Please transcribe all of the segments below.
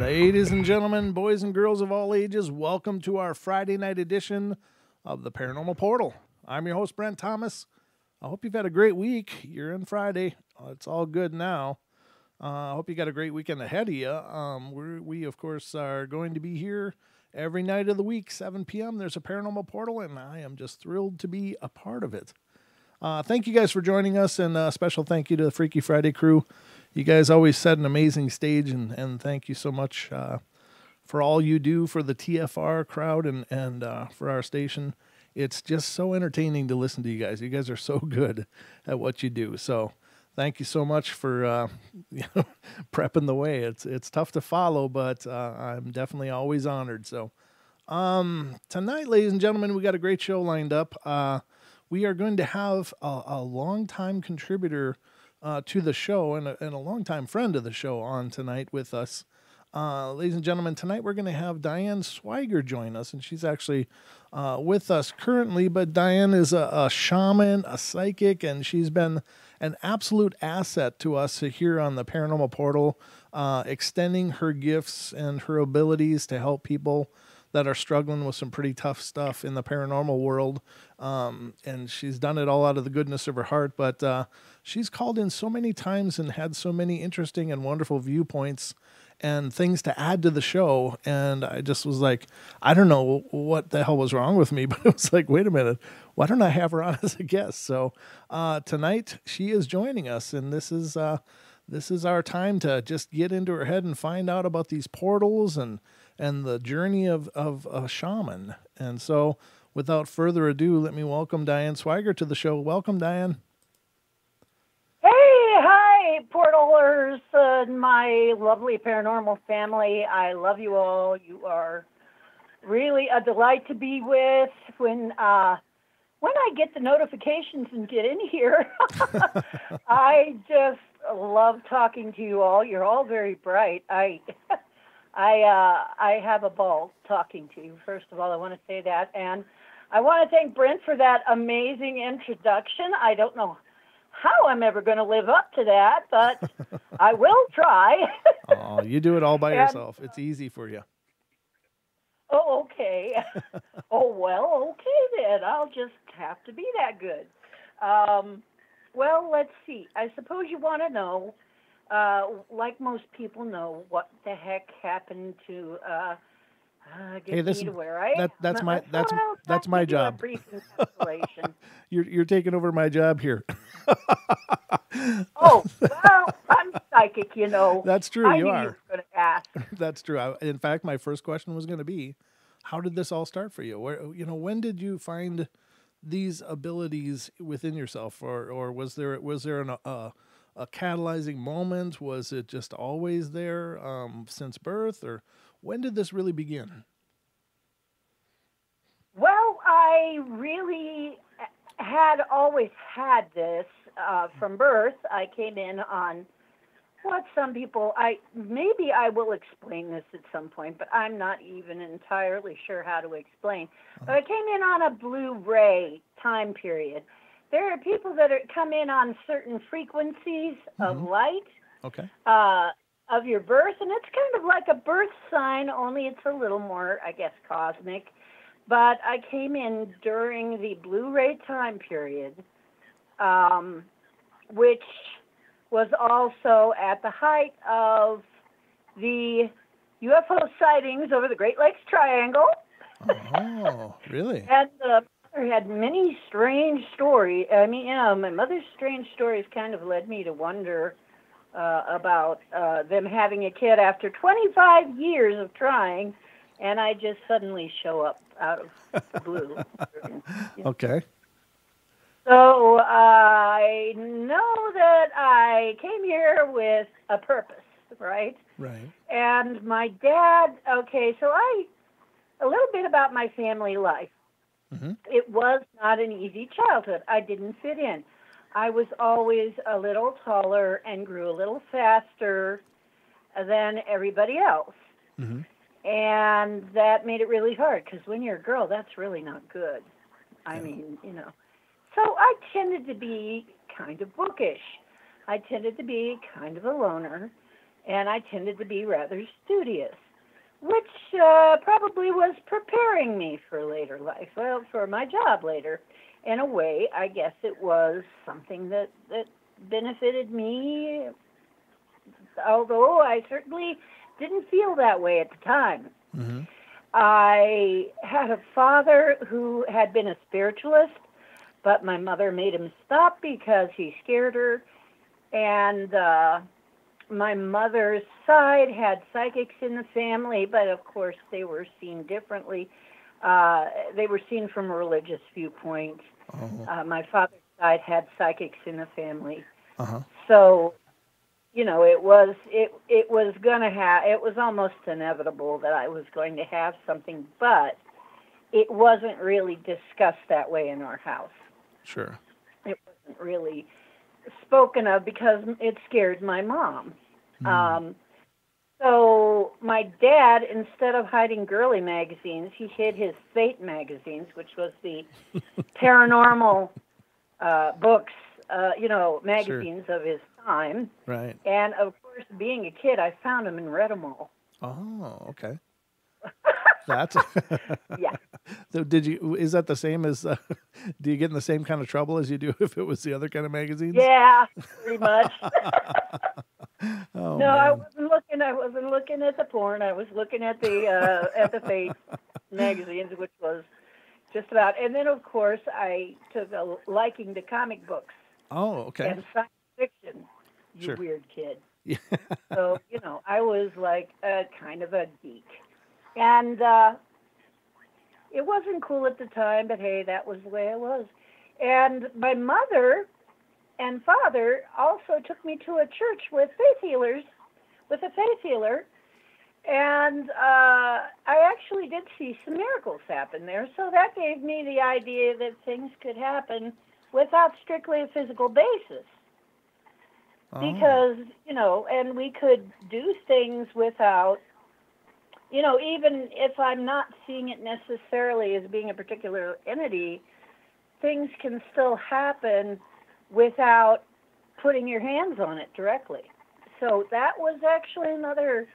Ladies and gentlemen, boys and girls of all ages, welcome to our Friday night edition of the Paranormal Portal. I'm your host, Brent Thomas. I hope you've had a great week. You're in Friday. It's all good now. I hope you got a great weekend ahead of you. We, of course, are going to be here every night of the week, 7 p.m. There's a Paranormal Portal, and I am just thrilled to be a part of it. Thank you guys for joining us, and a special thank you to the Freaky Friday crew. You guys always set an amazing stage, and thank you so much for all you do for the TFR crowd and for our station. It's just so entertaining to listen to you guys. You guys are so good at what you do. So thank you so much for prepping the way. It's tough to follow, but I'm definitely always honored. So tonight, ladies and gentlemen, we got a great show lined up. We are going to have a longtime contributor to the show and a longtime friend of the show on tonight with us. Ladies and gentlemen, tonight we're going to have Diane Swiger join us, and she's actually with us currently, but Diane is a shaman, a psychic, and she's been an absolute asset to us here on the Paranormal Portal, extending her gifts and her abilities to help people that are struggling with some pretty tough stuff in the paranormal world. And she's done it all out of the goodness of her heart, but she's called in so many times and had so many interesting and wonderful viewpoints and things to add to the show. And I just was like, I don't know what the hell was wrong with me, but it was like, wait a minute, why don't I have her on as a guest? So tonight she is joining us, and this is our time to just get into her head and find out about these portals and the journey of a shaman. And so without further ado, let me welcome Diane Swiger to the show. Welcome, Diane. Hey, hi, portalers, my lovely paranormal family. I love you all. You are really a delight to be with. When I get the notifications and get in here, I just love talking to you all. You're all very bright. I have a ball talking to you. First of all, I want to say that. And I want to thank Brent for that amazing introduction. I don't know how I'm ever going to live up to that, but I will try. Oh, you do it all by yourself. It's easy for you. Oh, okay. Oh, well, okay then. I'll just have to be that good. Well, let's see. I suppose you want to know, like most people know, what the heck happened to get me to where I am. That's my job. Brief encapsulation. You're taking over my job here. Oh, well, I'm psychic, you know. That's true. I you knew are. You were going to ask. That's true. In fact, my first question was going to be, how did this all start for you? When did you find these abilities within yourself, or was there a catalyzing moment? Was it just always there since birth, or when did this really begin? Well, I really had always had this from birth. I came in on what some people, maybe I will explain this at some point, but I'm not even entirely sure how to explain. But I came in on a Blu-ray time period. There are people that come in on certain frequencies of light of your birth, and it's kind of like a birth sign, only it's a little more, I guess, cosmic. But I came in during the Blu-ray time period, which was also at the height of the UFO sightings over the Great Lakes Triangle. Oh, really? And the mother had many strange stories. I mean, my mother's strange stories kind of led me to wonder about them having a kid after 25 years of trying, and I just suddenly show up out of the blue. Okay. So I know that I came here with a purpose, right? Right. And my dad, so a little bit about my family life. Mm-hmm. It was not an easy childhood. I didn't fit in. I was always a little taller and grew a little faster than everybody else. Mm-hmm. And that made it really hard, because when you're a girl, that's really not good. I mean, So I tended to be kind of bookish. I tended to be kind of a loner. and I tended to be rather studious, which probably was preparing me for later life, well, for my job later. In a way, I guess it was something that benefited me, although I certainly didn't feel that way at the time. Mm-hmm. I had a father who had been a spiritualist, but my mother made him stop because he scared her. And my mother's side had psychics in the family, but of course they were seen differently. They were seen from a religious viewpoint. Oh. My father's side had psychics in the family. Uh-huh. So, it was it was almost inevitable that I was going to have something, but it wasn't really discussed that way in our house. Sure. It wasn't really spoken of because it scared my mom. So my dad, instead of hiding girly magazines, he hid his Fate magazines, which was the paranormal books, magazines Sure. of his time. Right. And of course, being a kid, I found them and read them all. Oh, okay. That's Yeah. So is that the same as do you get in the same kind of trouble as you do if it was the other kind of magazines? Yeah, pretty much. Oh No, I man. wasn't looking at the porn. I was looking at the Fate magazines, which was just about. And then, of course, I took a liking to comic books Oh, okay. and science fiction. You Sure. weird kid. Yeah. So I was like a kind of a geek, and it wasn't cool at the time. But hey, that was the way it was. And my mother and father also took me to a church with a faith healer, and I actually did see some miracles happen there. So that gave me the idea that things could happen without strictly a physical basis. Oh. Because, and we could do things without, even if I'm not seeing it necessarily as being a particular entity, things can still happen without putting your hands on it directly. So that was actually another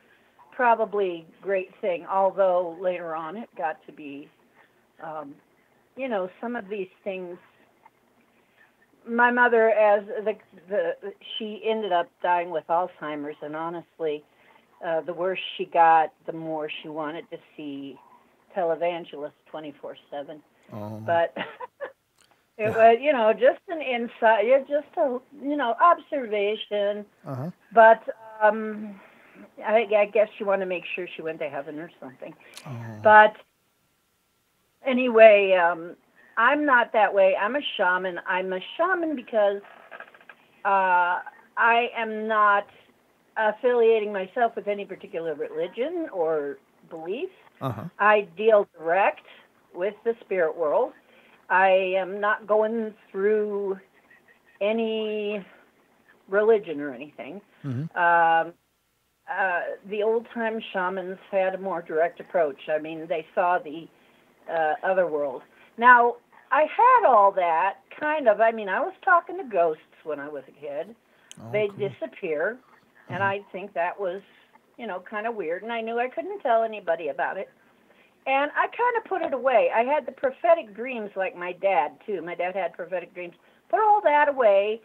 probably great thing, although later on it got to be, some of these things. My mother, she ended up dying with Alzheimer's, and honestly, the worse she got, the more she wanted to see televangelists 24/7. Oh. But it was, just an insight, just a, observation. Uh-huh. But I guess she wanted to make sure she went to heaven or something. Oh. But anyway, I'm not that way. I'm a shaman. I'm a shaman because I am not affiliating myself with any particular religion or belief. Uh-huh. I deal direct with the spirit world. I am not going through any religion or anything. Mm-hmm. The old-time shamans had a more direct approach. I mean, they saw the other world. Now, I had all that, kind of. I mean, I was talking to ghosts when I was a kid. Oh, They'd cool. disappear, and I think that was, kind of weird, and I knew I couldn't tell anybody about it. And I kind of put it away. I had the prophetic dreams like my dad, too. My dad had prophetic dreams. Put all that away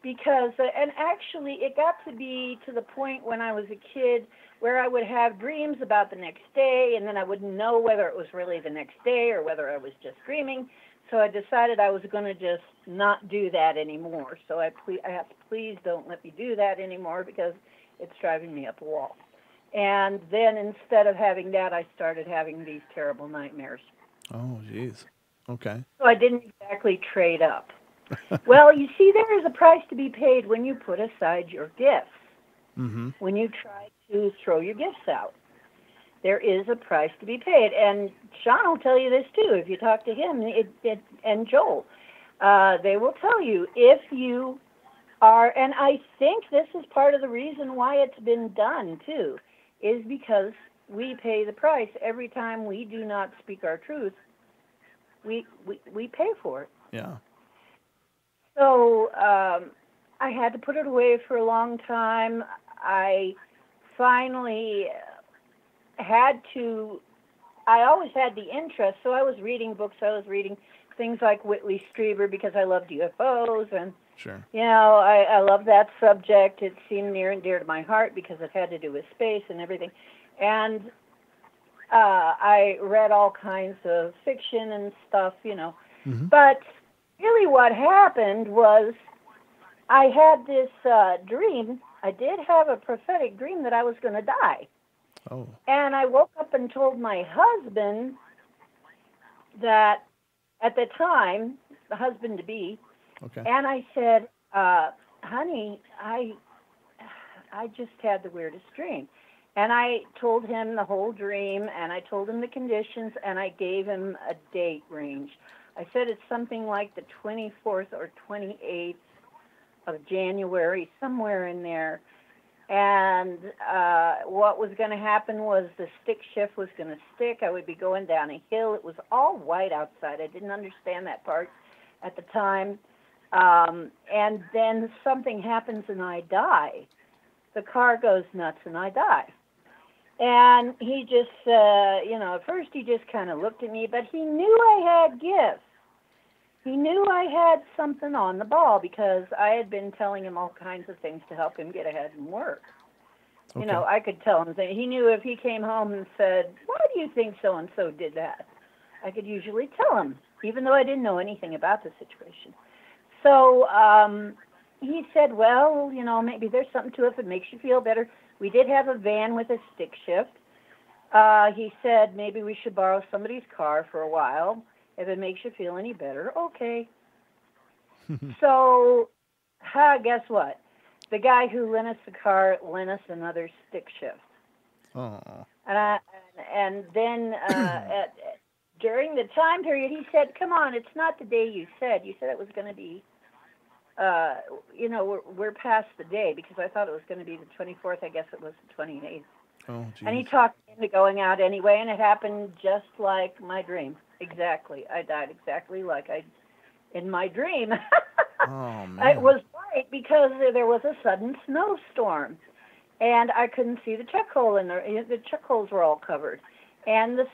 because, and actually it got to be to the point when I was a kid where I would have dreams about the next day, and then I wouldn't know whether it was really the next day or whether I was just dreaming. So I decided I was going to just not do that anymore. So I asked, please don't let me do that anymore because it's driving me up a wall. And then instead of having that, I started having these terrible nightmares. Oh, geez. Okay. So I didn't exactly trade up. Well, you see, there is a price to be paid when you put aside your gifts. Mm-hmm. When you try to throw your gifts out, there is a price to be paid. And Sean will tell you this, too, if you talk to him, and Joel. They will tell you if you are, and I think this is part of the reason why it's been done, too, is because we pay the price every time we do not speak our truth. We pay for it. Yeah. So I had to put it away for a long time. I finally had to, I always had the interest, so I was reading books. I was reading things like Whitley Strieber because I loved UFOs, and Sure. I love that subject. It seemed near and dear to my heart because it had to do with space and everything. And I read all kinds of fiction and stuff, Mm-hmm. But really what happened was I had this dream. I did have a prophetic dream that I was going to die. Oh. And I woke up and told my husband that at the time, the husband-to-be, Okay. and I said, honey, I just had the weirdest dream. And I told him the whole dream, and I told him the conditions, and I gave him a date range. I said it's something like the 24th or 28th of January, somewhere in there. And what was going to happen was the stick shift was going to stick. I would be going down a hill. It was all white outside. I didn't understand that part at the time. And then something happens and I die. The car goes nuts and I die. And he just, at first he just kind of looked at me, but he knew I had gifts. He knew I had something on the ball because I had been telling him all kinds of things to help him get ahead in work. Okay. I could tell him that he knew if he came home and said, why do you think so-and-so did that? I could usually tell him, even though I didn't know anything about the situation. So he said, well, maybe there's something to it if it makes you feel better. We did have a van with a stick shift. He said maybe we should borrow somebody's car for a while. If it makes you feel any better, okay. So, guess what? The guy who lent us the car lent us another stick shift. Oh. And then during the time period, he said, come on, it's not the day you said. You said it was going to be, we're past the day because I thought it was going to be the 24th. I guess it was the 28th. Oh, geez. And he talked me into going out anyway, and it happened just like my dream. Exactly. I died exactly like in my dream. Oh, man. It was right because there was a sudden snowstorm, and I couldn't see the check hole in there. The check holes were all covered, and the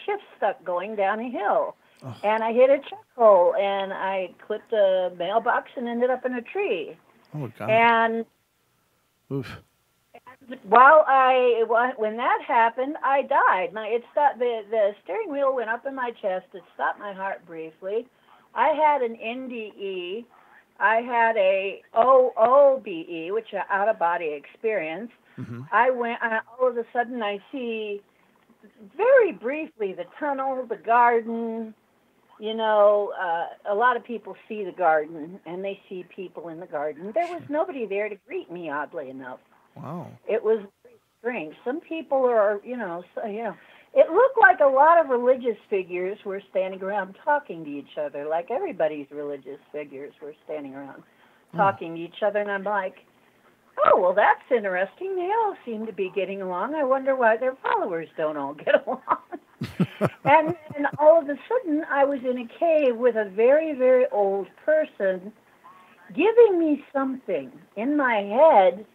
shift stuck going down a hill. Oh. And I hit a check hole, and I clipped a mailbox and ended up in a tree. Oh, God. And oof. When that happened, I died. It stopped. The steering wheel went up in my chest. It stopped my heart briefly. I had an NDE. I had a OOBE, which is out of body experience. Mm-hmm. All of a sudden, I see very briefly the tunnel, the garden. A lot of people see the garden, and they see people in the garden. There was nobody there to greet me, oddly enough. Wow. It was strange. Some people are, it looked like a lot of religious figures were standing around talking to each other, like everybody's religious figures were standing around talking to each other. And I'm like, oh, well, that's interesting. They all seem to be getting along. I wonder why their followers don't all get along. and all of a sudden, I was in a cave with a very, very old person giving me something in my head.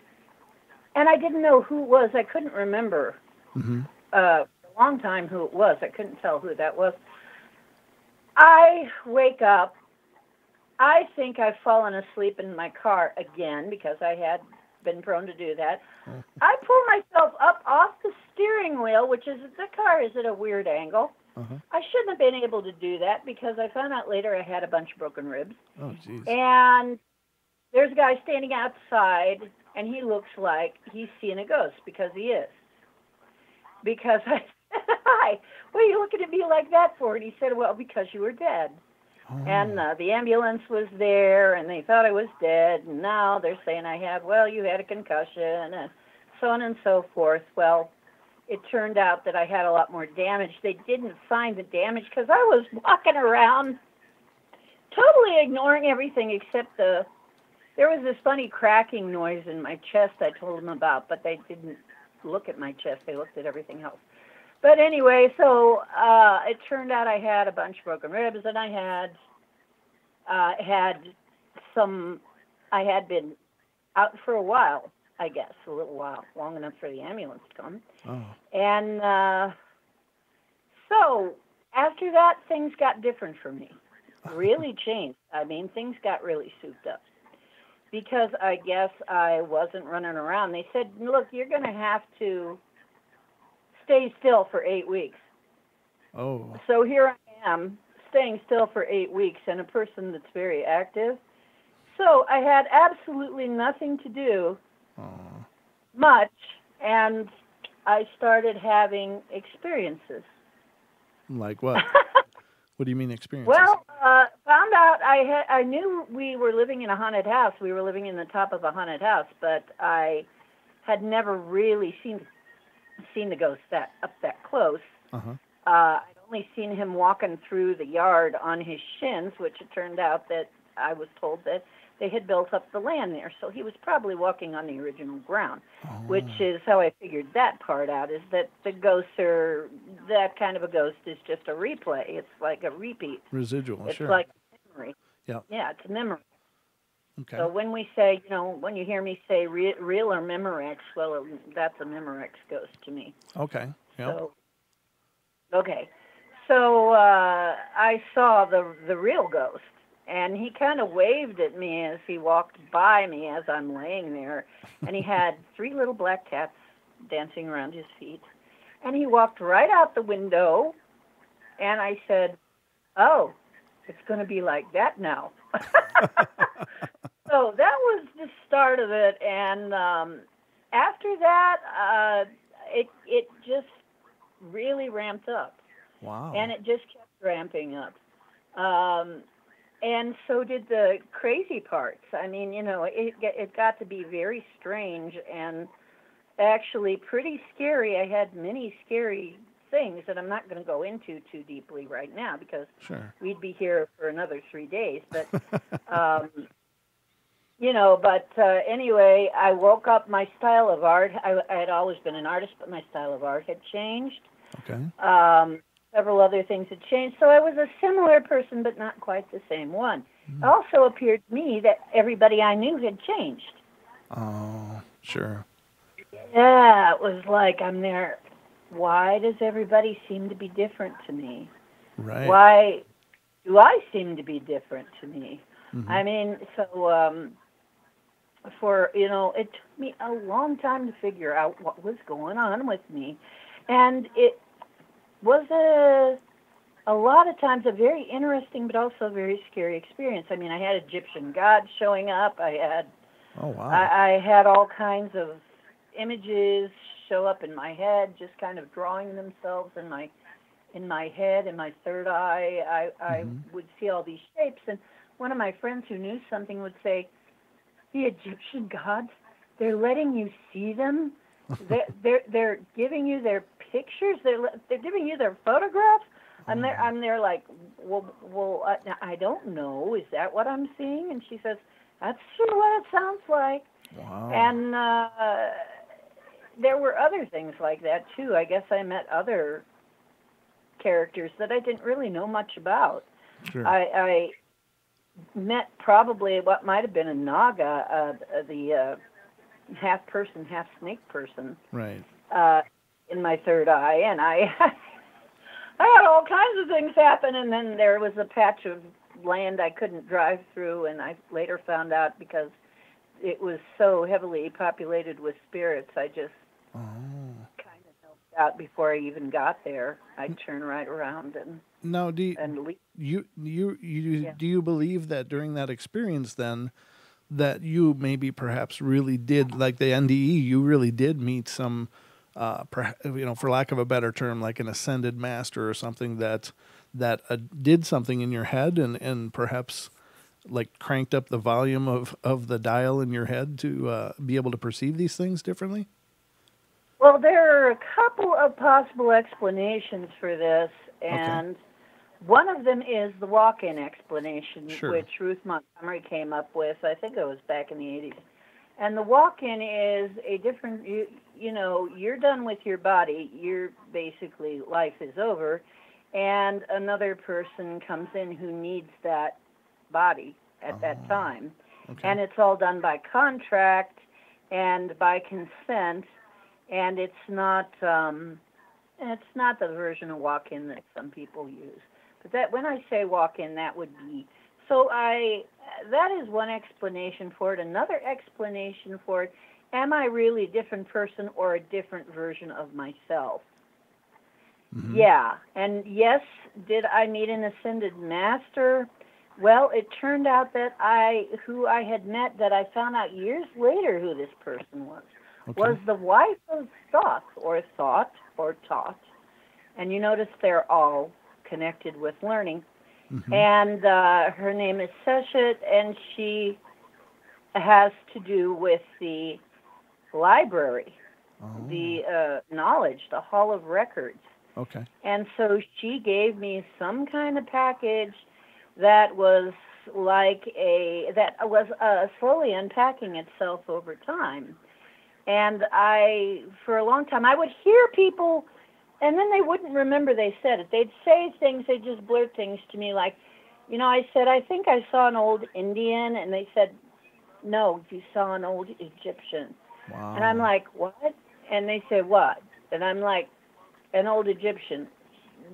And I didn't know who it was. I couldn't remember a long time who it was. I couldn't tell who that was. I wake up. I think I've fallen asleep in my car again because I had been prone to do that. Oh. I pull myself up off the steering wheel, which is the car is at a weird angle. Uh-huh. I shouldn't have been able to do that because I found out later I had a bunch of broken ribs. Oh, jeez. And there's a guy standing outside. And he looks like he's seeing a ghost because he is. Because I said, hi, what are you looking at me like that for? And he said, well, because you were dead. Oh. And the ambulance was there, and they thought I was dead. And now they're saying you had a concussion, and so on and so forth. Well, it turned out that I had a lot more damage. They didn't find the damage because I was walking around totally ignoring everything except there was this funny cracking noise in my chest I told them about, but they didn't look at my chest. They looked at everything else. But anyway, so it turned out I had a bunch of broken ribs, and I had been out for a while. I guess, a little while, long enough for the ambulance to come. Oh. And so after that, things got different for me. Really changed. I mean, things got really souped up. Because I guess I wasn't running around. They said, look, you're going to have to stay still for 8 weeks. Oh. So here I am, staying still for 8 weeks, and a person that's very active. So I had absolutely nothing to do, much, and I started having experiences. Like what? What do you mean experiences? Well, found out I knew we were living in a haunted house. We were living in the top of a haunted house, but I had never really seen the ghost up that close. Uh-huh. I'd only seen him walking through the yard on his shins, which it turned out that I was told that they had built up the land there, so he was probably walking on the original ground, which is how I figured that part out, is that the ghosts are, that kind of a ghost is just a replay. It's like a repeat. Residual, it's sure. It's like a memory. Yeah. Yeah, it's a memory. Okay. So when we say, when you hear me say real or Memorex, well, that's a Memorex ghost to me. Okay. Yeah. So I saw the real ghost, and he kind of waved at me as he walked by me as I'm laying there, and he had 3 little black cats dancing around his feet, and he walked right out the window, and I said, oh, it's going to be like that now. So that was the start of it, and after that, it just really ramped up. Wow. And it just kept ramping up. And so did the crazy parts. I mean, it got to be very strange and actually pretty scary. I had many scary things that I'm not going to go into too deeply right now because we'd be here for another 3 days. But, anyway, I woke up. My style of art, I had always been an artist, but my style of art had changed. Okay. Several other things had changed. So I was a similar person, but not quite the same one. It also appeared to me that everybody I knew had changed. Oh, sure. Yeah, it was like I'm there. Why does everybody seem to be different to me? Right. Why do I seem to be different to me? Mm-hmm. I mean, so it took me a long time to figure out what was going on with me. And it was a lot of times a very interesting but also very scary experience. I mean, I had Egyptian gods showing up. I had all kinds of images show up in my head, just kind of drawing themselves in my head, in my third eye. I would see all these shapes, and one of my friends who knew something would say, "The Egyptian gods, they're letting you see them. They're giving you their pictures. They're giving you their photographs." I'm there like, well, I don't know. Is that what I'm seeing? And she says, "That's sure what it sounds like." Wow. And there were other things like that too. I guess I met other characters that I didn't really know much about. Sure. I met probably what might have been a Naga, the half person, half snake person. Right. In my third eye, and I had all kinds of things happen, and then there was a patch of land I couldn't drive through, and I later found out because it was so heavily populated with spirits, I just kind of helped out before I even got there. I'd turn right around and now, do leave. Do you believe that during that experience then that you maybe perhaps really did, like the NDE, you really did meet some for lack of a better term, like an ascended master or something that did something in your head and perhaps like cranked up the volume of the dial in your head to be able to perceive these things differently? Well, there are a couple of possible explanations for this, and one of them is the walk-in explanation, which Ruth Montgomery came up with. I think it was back in the 80s. And the walk-in is a different, you're done with your body. You're basically, life is over. And another person comes in who needs that body at that time. Okay. And it's all done by contract. and by consent, and it's not the version of walk-in that some people use. But that when I say walk-in, that would be that is one explanation for it. Another explanation for it, am I really a different person or a different version of myself? Mm-hmm. Yeah. And yes, did I meet an ascended master? Well, it turned out that who I had met, that I found out years later who this person was the wife of Thoth, or Thought, or Taught. And you notice they're all connected with learning. Mm-hmm. And her name is Seshet, and she has to do with the library, the knowledge, the Hall of Records. Okay. And so she gave me some kind of package that was slowly unpacking itself over time. And for a long time, I would hear people, and then they wouldn't remember they said it. They'd say things, they'd just blurt things to me like, I said, I think I saw an old Indian, and they said, no, you saw an old Egyptian. Wow. And I'm like, what? And they said, what? And I'm like, an old Egyptian.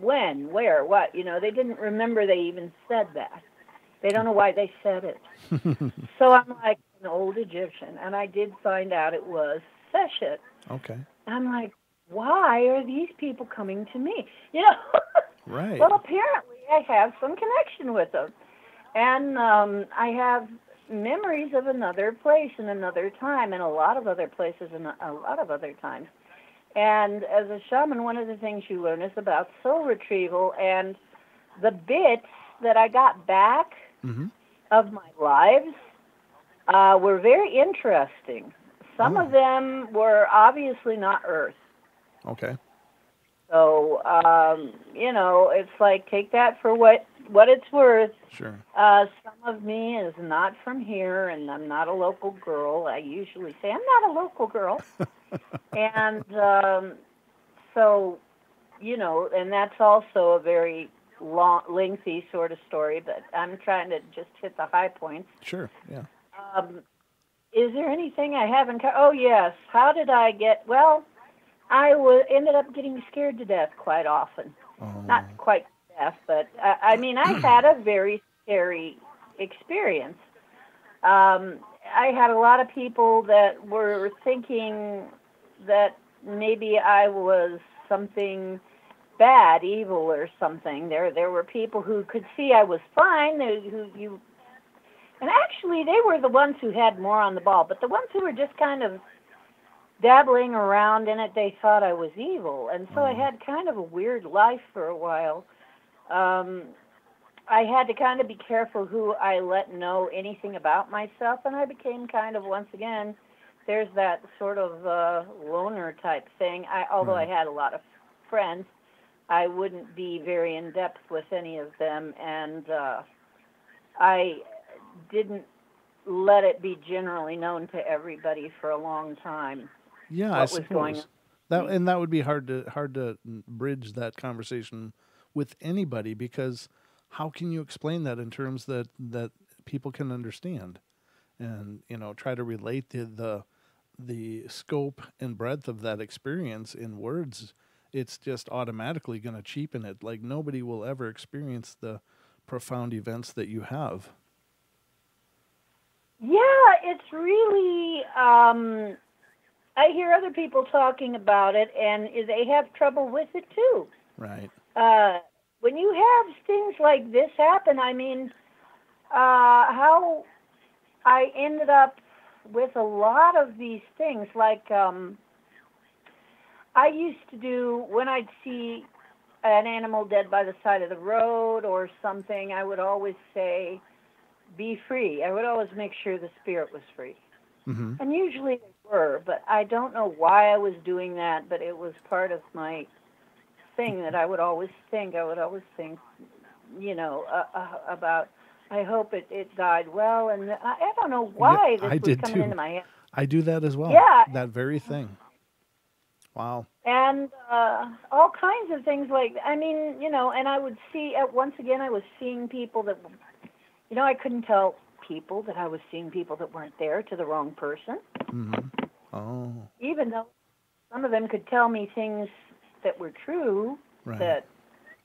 When? Where? What? They didn't remember they even said that. They don't know why they said it. So I'm like, an old Egyptian. And I did find out it was Seshet. Okay. And I'm like, why are these people coming to me? Right. Well, apparently I have some connection with them. And I have memories of another place and another time and a lot of other places and a lot of other times. And as a shaman, one of the things you learn is about soul retrieval, and the bits that I got back mm-hmm. of my lives were very interesting. Some of them were obviously not Earth. Okay. So, it's like, take that for what it's worth. Sure. Some of me is not from here, and I'm not a local girl. I usually say, I'm not a local girl. And so, and that's also a very lengthy sort of story, but I'm trying to just hit the high points. Sure, yeah. Is there anything I haven't oh, yes. How did I get, well, I ended up getting scared to death quite often. Oh. Not quite death, but, I had a very scary experience. I had a lot of people that were thinking that maybe I was something bad, evil or something. There were people who could see I was fine, and actually they were the ones who had more on the ball, but the ones who were just kind of dabbling around in it, they thought I was evil. And so I had kind of a weird life for a while. I had to kind of be careful who I let know anything about myself, and I became kind of, once again, there's that sort of loner type thing. Although I had a lot of friends, I wouldn't be very in-depth with any of them, and I didn't let it be generally known to everybody for a long time. Yeah, what I was suppose. Going on. That would be hard to bridge that conversation with anybody, because how can you explain that in terms that people can understand, and try to relate the scope and breadth of that experience in words? It's just automatically going to cheapen it. Like, nobody will ever experience the profound events that you have. Yeah, it's really, I hear other people talking about it, and they have trouble with it too. Right. When you have things like this happen, how I ended up with a lot of these things, like I used to do, when I'd see an animal dead by the side of the road or something, I would always say, be free. I would always make sure the spirit was free. Mm-hmm. And usually they were, but I don't know why I was doing that, but it was part of my thing that I would always think. I would always think, about, I hope it died well, and I don't know why this was coming into my head. I do that as well. Yeah. That very thing. Wow. And all kinds of things like, and I would see, once again, I was seeing people that, I couldn't tell people that I was seeing people that weren't there to the wrong person. Mm-hmm. Oh. Even though some of them could tell me things that were true. Right. That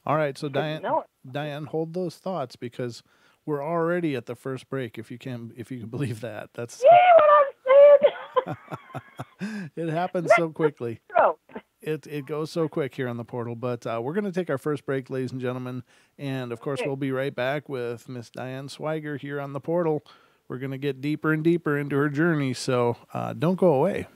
all right, so didn't know it. Diane, hold those thoughts because we're already at the first break. If you can believe that, that's what I'm saying. it happens so quickly. True. It goes so quick here on the portal. But we're going to take our first break, ladies and gentlemen, and of course we'll be right back with Miss Diane Swiger here on the portal. We're going to get deeper and deeper into her journey, so don't go away.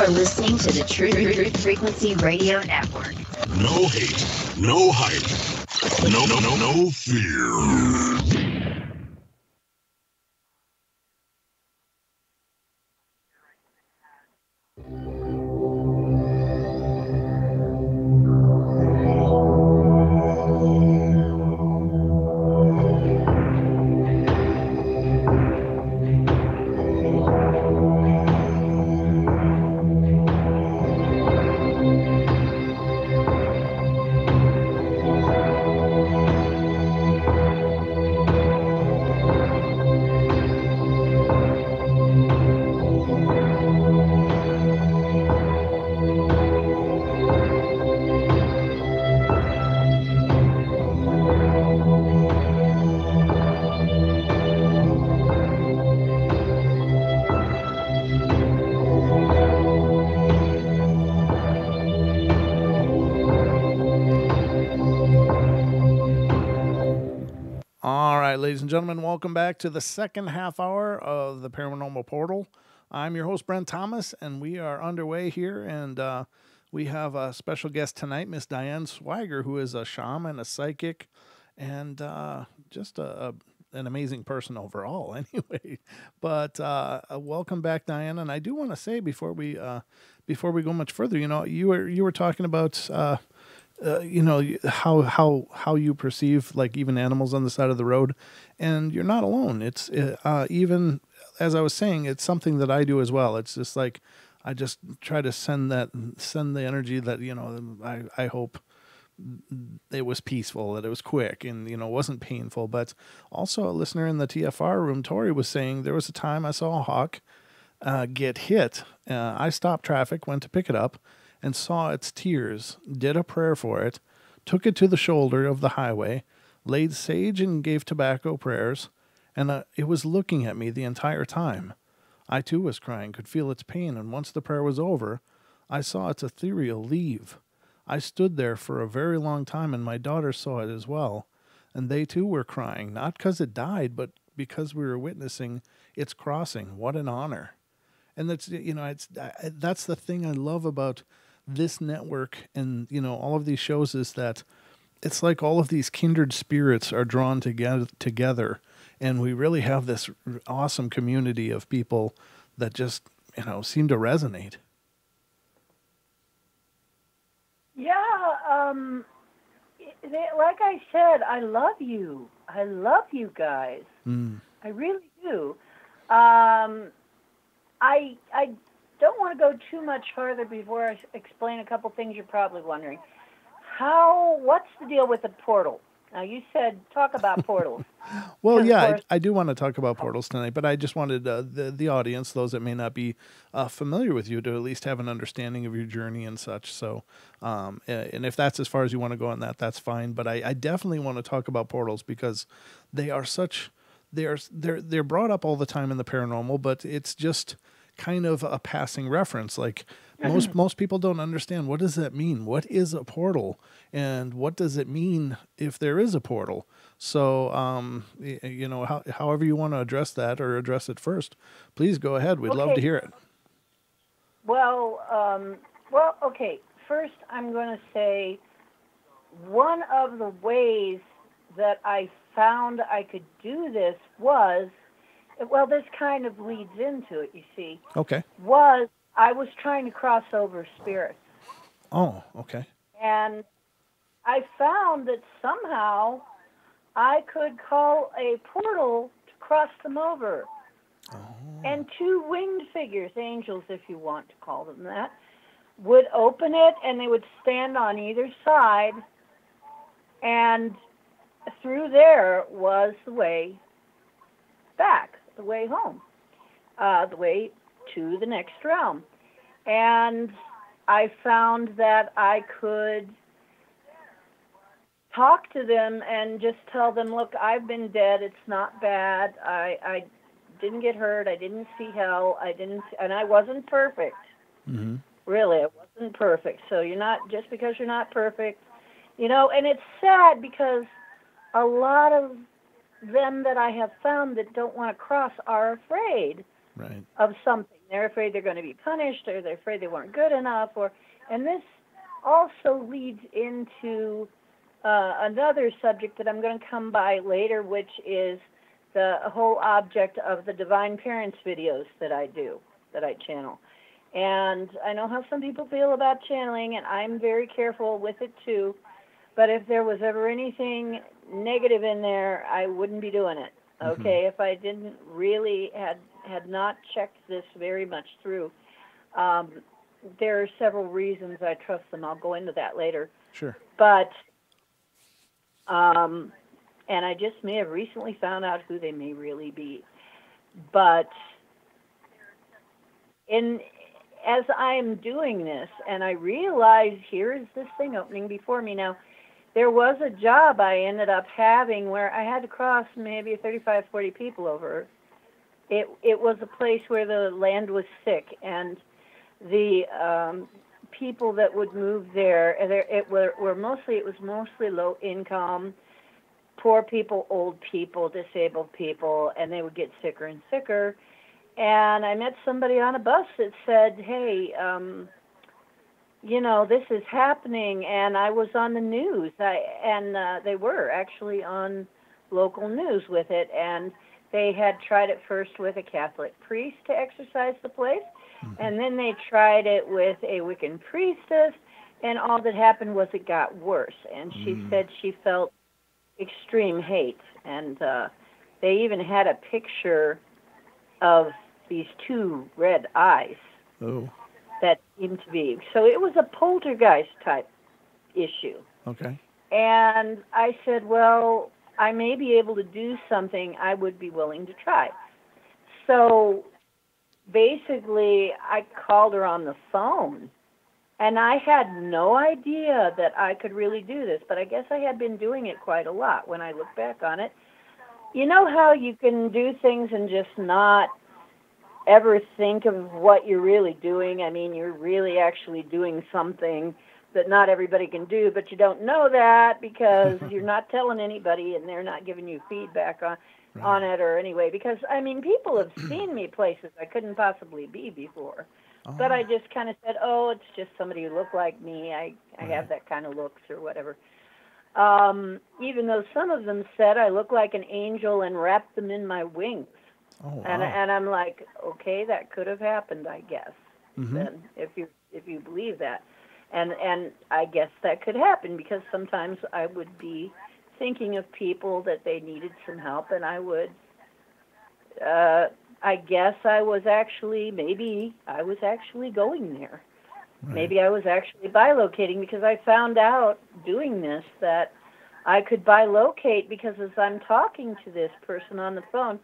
You're listening to the Truth Frequency Radio Network. No hate, no hype, no fear. Ladies and gentlemen, welcome back to the second half hour of the Paranormal Portal. I'm your host, Brent Thomas, and we are underway here, and we have a special guest tonight, Miss Diane Swiger, who is a shaman, a psychic, and just an amazing person overall, anyway. But welcome back, Diane. And I do want to say before we go much further, you were talking about how you perceive like even animals on the side of the road, and you're not alone. It's even as I was saying, it's something that I do as well. It's just like I just try to send the energy that I hope it was peaceful, that it was quick, and wasn't painful. But also a listener in the TFR room, Tori, was saying there was a time I saw a hawk get hit. I stopped traffic, went to pick it up, and saw its tears, did a prayer for it, took it to the shoulder of the highway, laid sage and gave tobacco prayers, and it was looking at me the entire time. I too was crying, could feel its pain, and once the prayer was over, I saw its ethereal leave. I stood there for a very long time, and my daughter saw it as well, and they too were crying, not because it died, but because we were witnessing its crossing. What an honor. And that's, that's the thing I love about this network and, all of these shows is that it's like all of these kindred spirits are drawn together, and we really have this awesome community of people that just, seem to resonate. Yeah, like I said, I love you. I love you guys. I really do. I don't want to go too much farther before I explain a couple things you're probably wondering. What's the deal with the portal? Now, you said talk about portals. Well, yeah, I do want to talk about portals tonight, but I just wanted the audience, those that may not be familiar with you, to at least have an understanding of your journey and such. So, and if that's as far as you want to go on that, that's fine. But I definitely want to talk about portals because they are they're brought up all the time in the paranormal, but it's just kind of a passing reference. Like most people don't understand, what does that mean? What is a portal? And what does it mean if there is a portal? So, however you want to address that or address it first, please go ahead. We'd love to hear it. Well, okay. First, I'm going to say one of the ways that I found I could do this was, well, this kind of leads into it, you see. Okay. I was trying to cross over spirits. Oh, okay. And I found that somehow I could call a portal to cross them over. Oh. And two winged figures, angels if you want to call them that, would open it, and they would stand on either side, and through there was the way back, the way home, the way to the next realm. And I found that I could talk to them and just tell them, look, I've been dead, it's not bad, I didn't get hurt, I didn't see hell, and I wasn't perfect. Mm-hmm. Really, I wasn't perfect. So just because you're not perfect, and it's sad because a lot of them that I have found that don't want to cross are afraid of something. They're afraid they're going to be punished, or they're afraid they weren't good enough, and this also leads into another subject that I'm going to come by later, which is the whole object of the Divine Parents videos that I channel. And I know how some people feel about channeling, and I'm very careful with it too. But if there was ever anything negative in there, I wouldn't be doing it. Okay, if I didn't really had not checked this very much through, there are several reasons I trust them. I'll go into that later. Sure. But and I just may have recently found out who they may really be. But as I am doing this, and I realize here is this thing opening before me now. There was a job I ended up having where I had to cross maybe 35, 40 people over. It was a place where the land was sick, and the people that would move there, it was mostly low income, poor people, old people, disabled people, and they would get sicker and sicker. And I met somebody on a bus that said, hey, this is happening, and I was on the news. They were actually on local news with it, and they had tried it first with a Catholic priest to exorcise the place, and then they tried it with a Wiccan priestess, and all that happened was it got worse. And she said she felt extreme hate, and they even had a picture of these two red eyes. Oh. That seemed to be. So it was a poltergeist type issue. Okay. And I said, well, I may be able to do something. I would be willing to try. So basically, I called her on the phone. And I had no idea that I could really do this, but I guess I had been doing it quite a lot when I look back on it. You know how you can do things and just not ever think of what you're really doing? I mean, you're really actually doing something that not everybody can do, but you don't know that because you're not telling anybody and they're not giving you feedback on it or anyway. Because, I mean, people have seen me places I couldn't possibly be before. But I just kind of said, oh, it's just somebody who looked like me. I have that kind of looks or whatever. Even though some of them said I look like an angel and wrapped them in my wings. Oh, wow. And I'm like, okay, that could have happened, I guess. Then if you believe that, and I guess that could happen because sometimes I would be thinking of people that they needed some help, and I would. I guess maybe I was actually going there. Right. Maybe I was actually bilocating because I found out doing this that I could bilocate because as I'm talking to this person on the phone,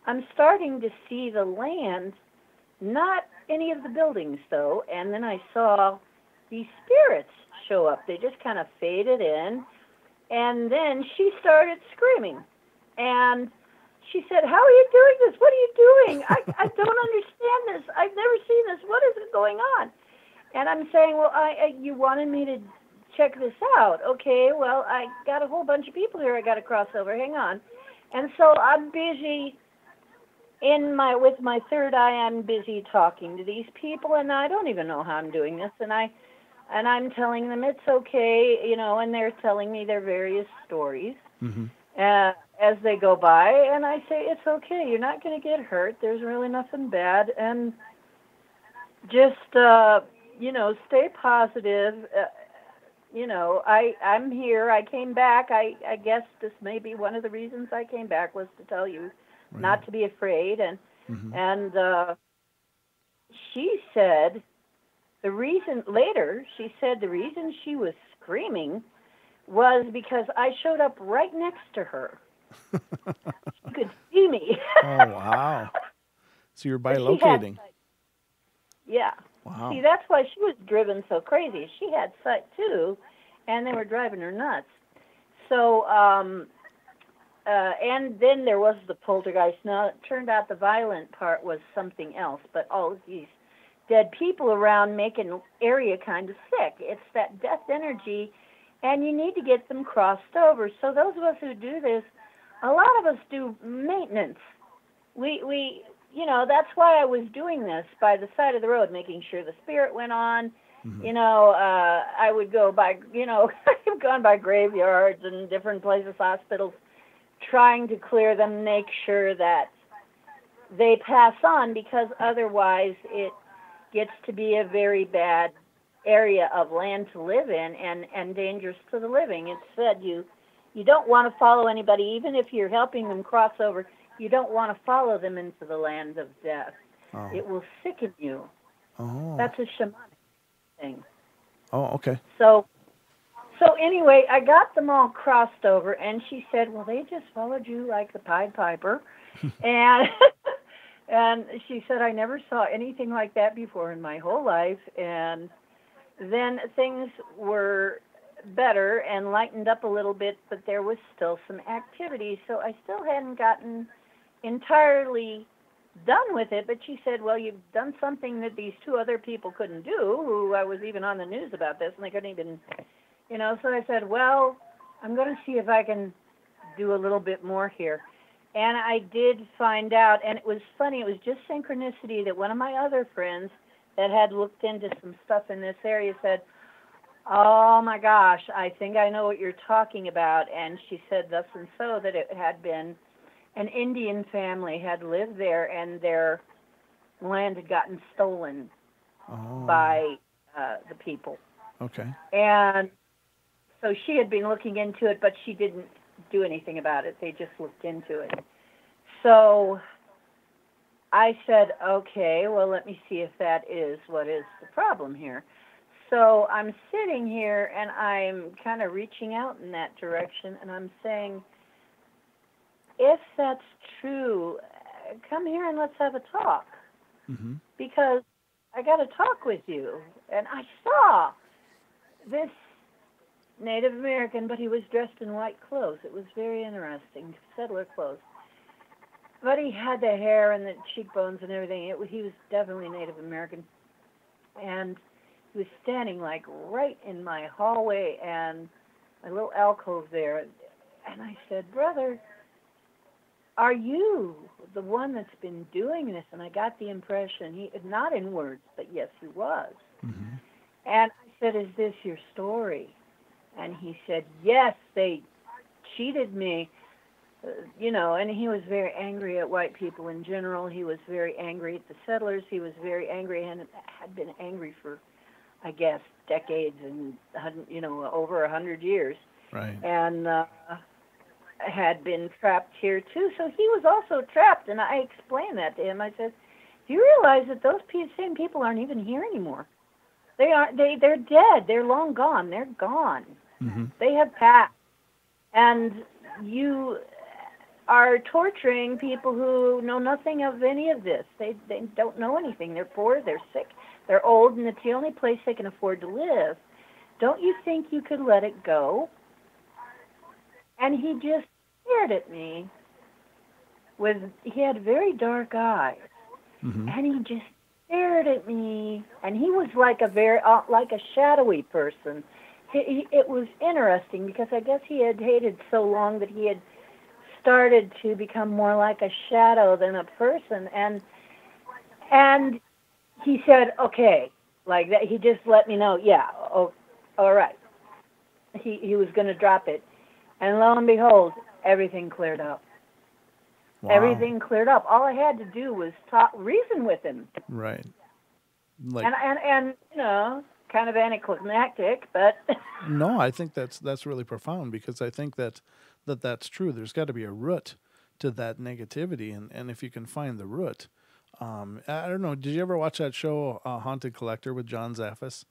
I'm starting to see the land, not any of the buildings though, and then I saw these spirits show up. They just kind of faded in, and then she started screaming, and she said, how are you doing this? What are you doing? I don't understand this. I've never seen this. What is going on? And I'm saying, well, you wanted me to check this out. Okay, well, I got a whole bunch of people here I got to cross over. Hang on. And so I'm busy with my third eye. I'm busy talking to these people, and I don't even know how I'm doing this. And I'm telling them it's okay, and they're telling me their various stories. As they go by, and I say, it's okay, you're not going to get hurt, there's really nothing bad, and just, stay positive. I'm here, I came back, I guess this may be one of the reasons I came back was to tell you not to be afraid, and she said, the reason she was screaming was because I showed up right next to her. She could see me. Oh, wow. So you're bilocating. Yeah. Wow. See, that's why she was driven so crazy. She had sight, too, and they were driving her nuts. So, and then there was the poltergeist. Now, it turned out the violent part was something else, but all of these dead people around make an area kind of sick. It's that death energy, and you need to get them crossed over. So those of us who do this, a lot of us do maintenance. We that's why I was doing this by the side of the road, making sure the spirit went on. I would go by, I've gone by graveyards and different places, hospitals, trying to clear them, make sure that they pass on, because otherwise it gets to be a very bad area of land to live in and dangerous to the living. It's said you don't want to follow anybody, even if you're helping them cross over. You don't want to follow them into the land of death. Oh. It will sicken you. Oh. That's a shamanic thing. Oh, okay. So anyway, I got them all crossed over, and she said, well, they just followed you like the Pied Piper. and she said, I never saw anything like that before in my whole life. And then things were better and lightened up a little bit, but there was still some activity. So I still hadn't gotten entirely done with it, but she said, well, you've done something that these two other people couldn't do, who I was even on the news about this, and they couldn't even, so I said, well, I'm going to see if I can do a little bit more here. And I did find out, and it was funny, it was just synchronicity that one of my other friends that had looked into some stuff in this area said, oh my gosh, I think I know what you're talking about. And she said thus and so, that it had been an Indian family had lived there, and their land had gotten stolen by the people. Okay. And so she had been looking into it, but she didn't do anything about it. They just looked into it. So I said, okay, well, let me see if that is what is the problem here. So I'm sitting here, and I'm kind of reaching out in that direction, and I'm saying, if that's true, come here and let's have a talk. Mm-hmm. Because I got to talk with you. And I saw this Native American, but he was dressed in white clothes. It was very interesting, settler clothes. But he had the hair and the cheekbones and everything. He was definitely Native American. And he was standing like right in my hallway and my little alcove there. And I said, brother, are you the one that's been doing this? And I got the impression, he, not in words, but yes, he was. Mm-hmm. And I said, is this your story? And he said, yes, they cheated me. And he was very angry at white people in general. He was very angry at the settlers. He was very angry and had been angry for, I guess, decades and, over 100 years. Right. And had been trapped here, too. So he was also trapped, and I explained that to him. I said, do you realize that those same people aren't even here anymore? They're dead. They're long gone. They're gone. Mm-hmm. They have passed. And you are torturing people who know nothing of any of this. They don't know anything. They're poor, they're sick, they're old, and it's the only place they can afford to live. Don't you think you could let it go? And he just stared at me he had very dark eyes. Mm-hmm. And he just stared at me, and he was like a shadowy person. It was interesting because I guess he had hated so long that he had started to become more like a shadow than a person. And he said, okay, like that. He just let me know, yeah, oh, all right. He was going to drop it. And lo and behold, everything cleared up. Wow. Everything cleared up. All I had to do was reason with him. Right. And kind of anticlimactic, but no, I think that's really profound, because I think that's true. There's got to be a root to that negativity, and if you can find the root, I don't know. Did you ever watch that show, Haunted Collector, with John Zaffis?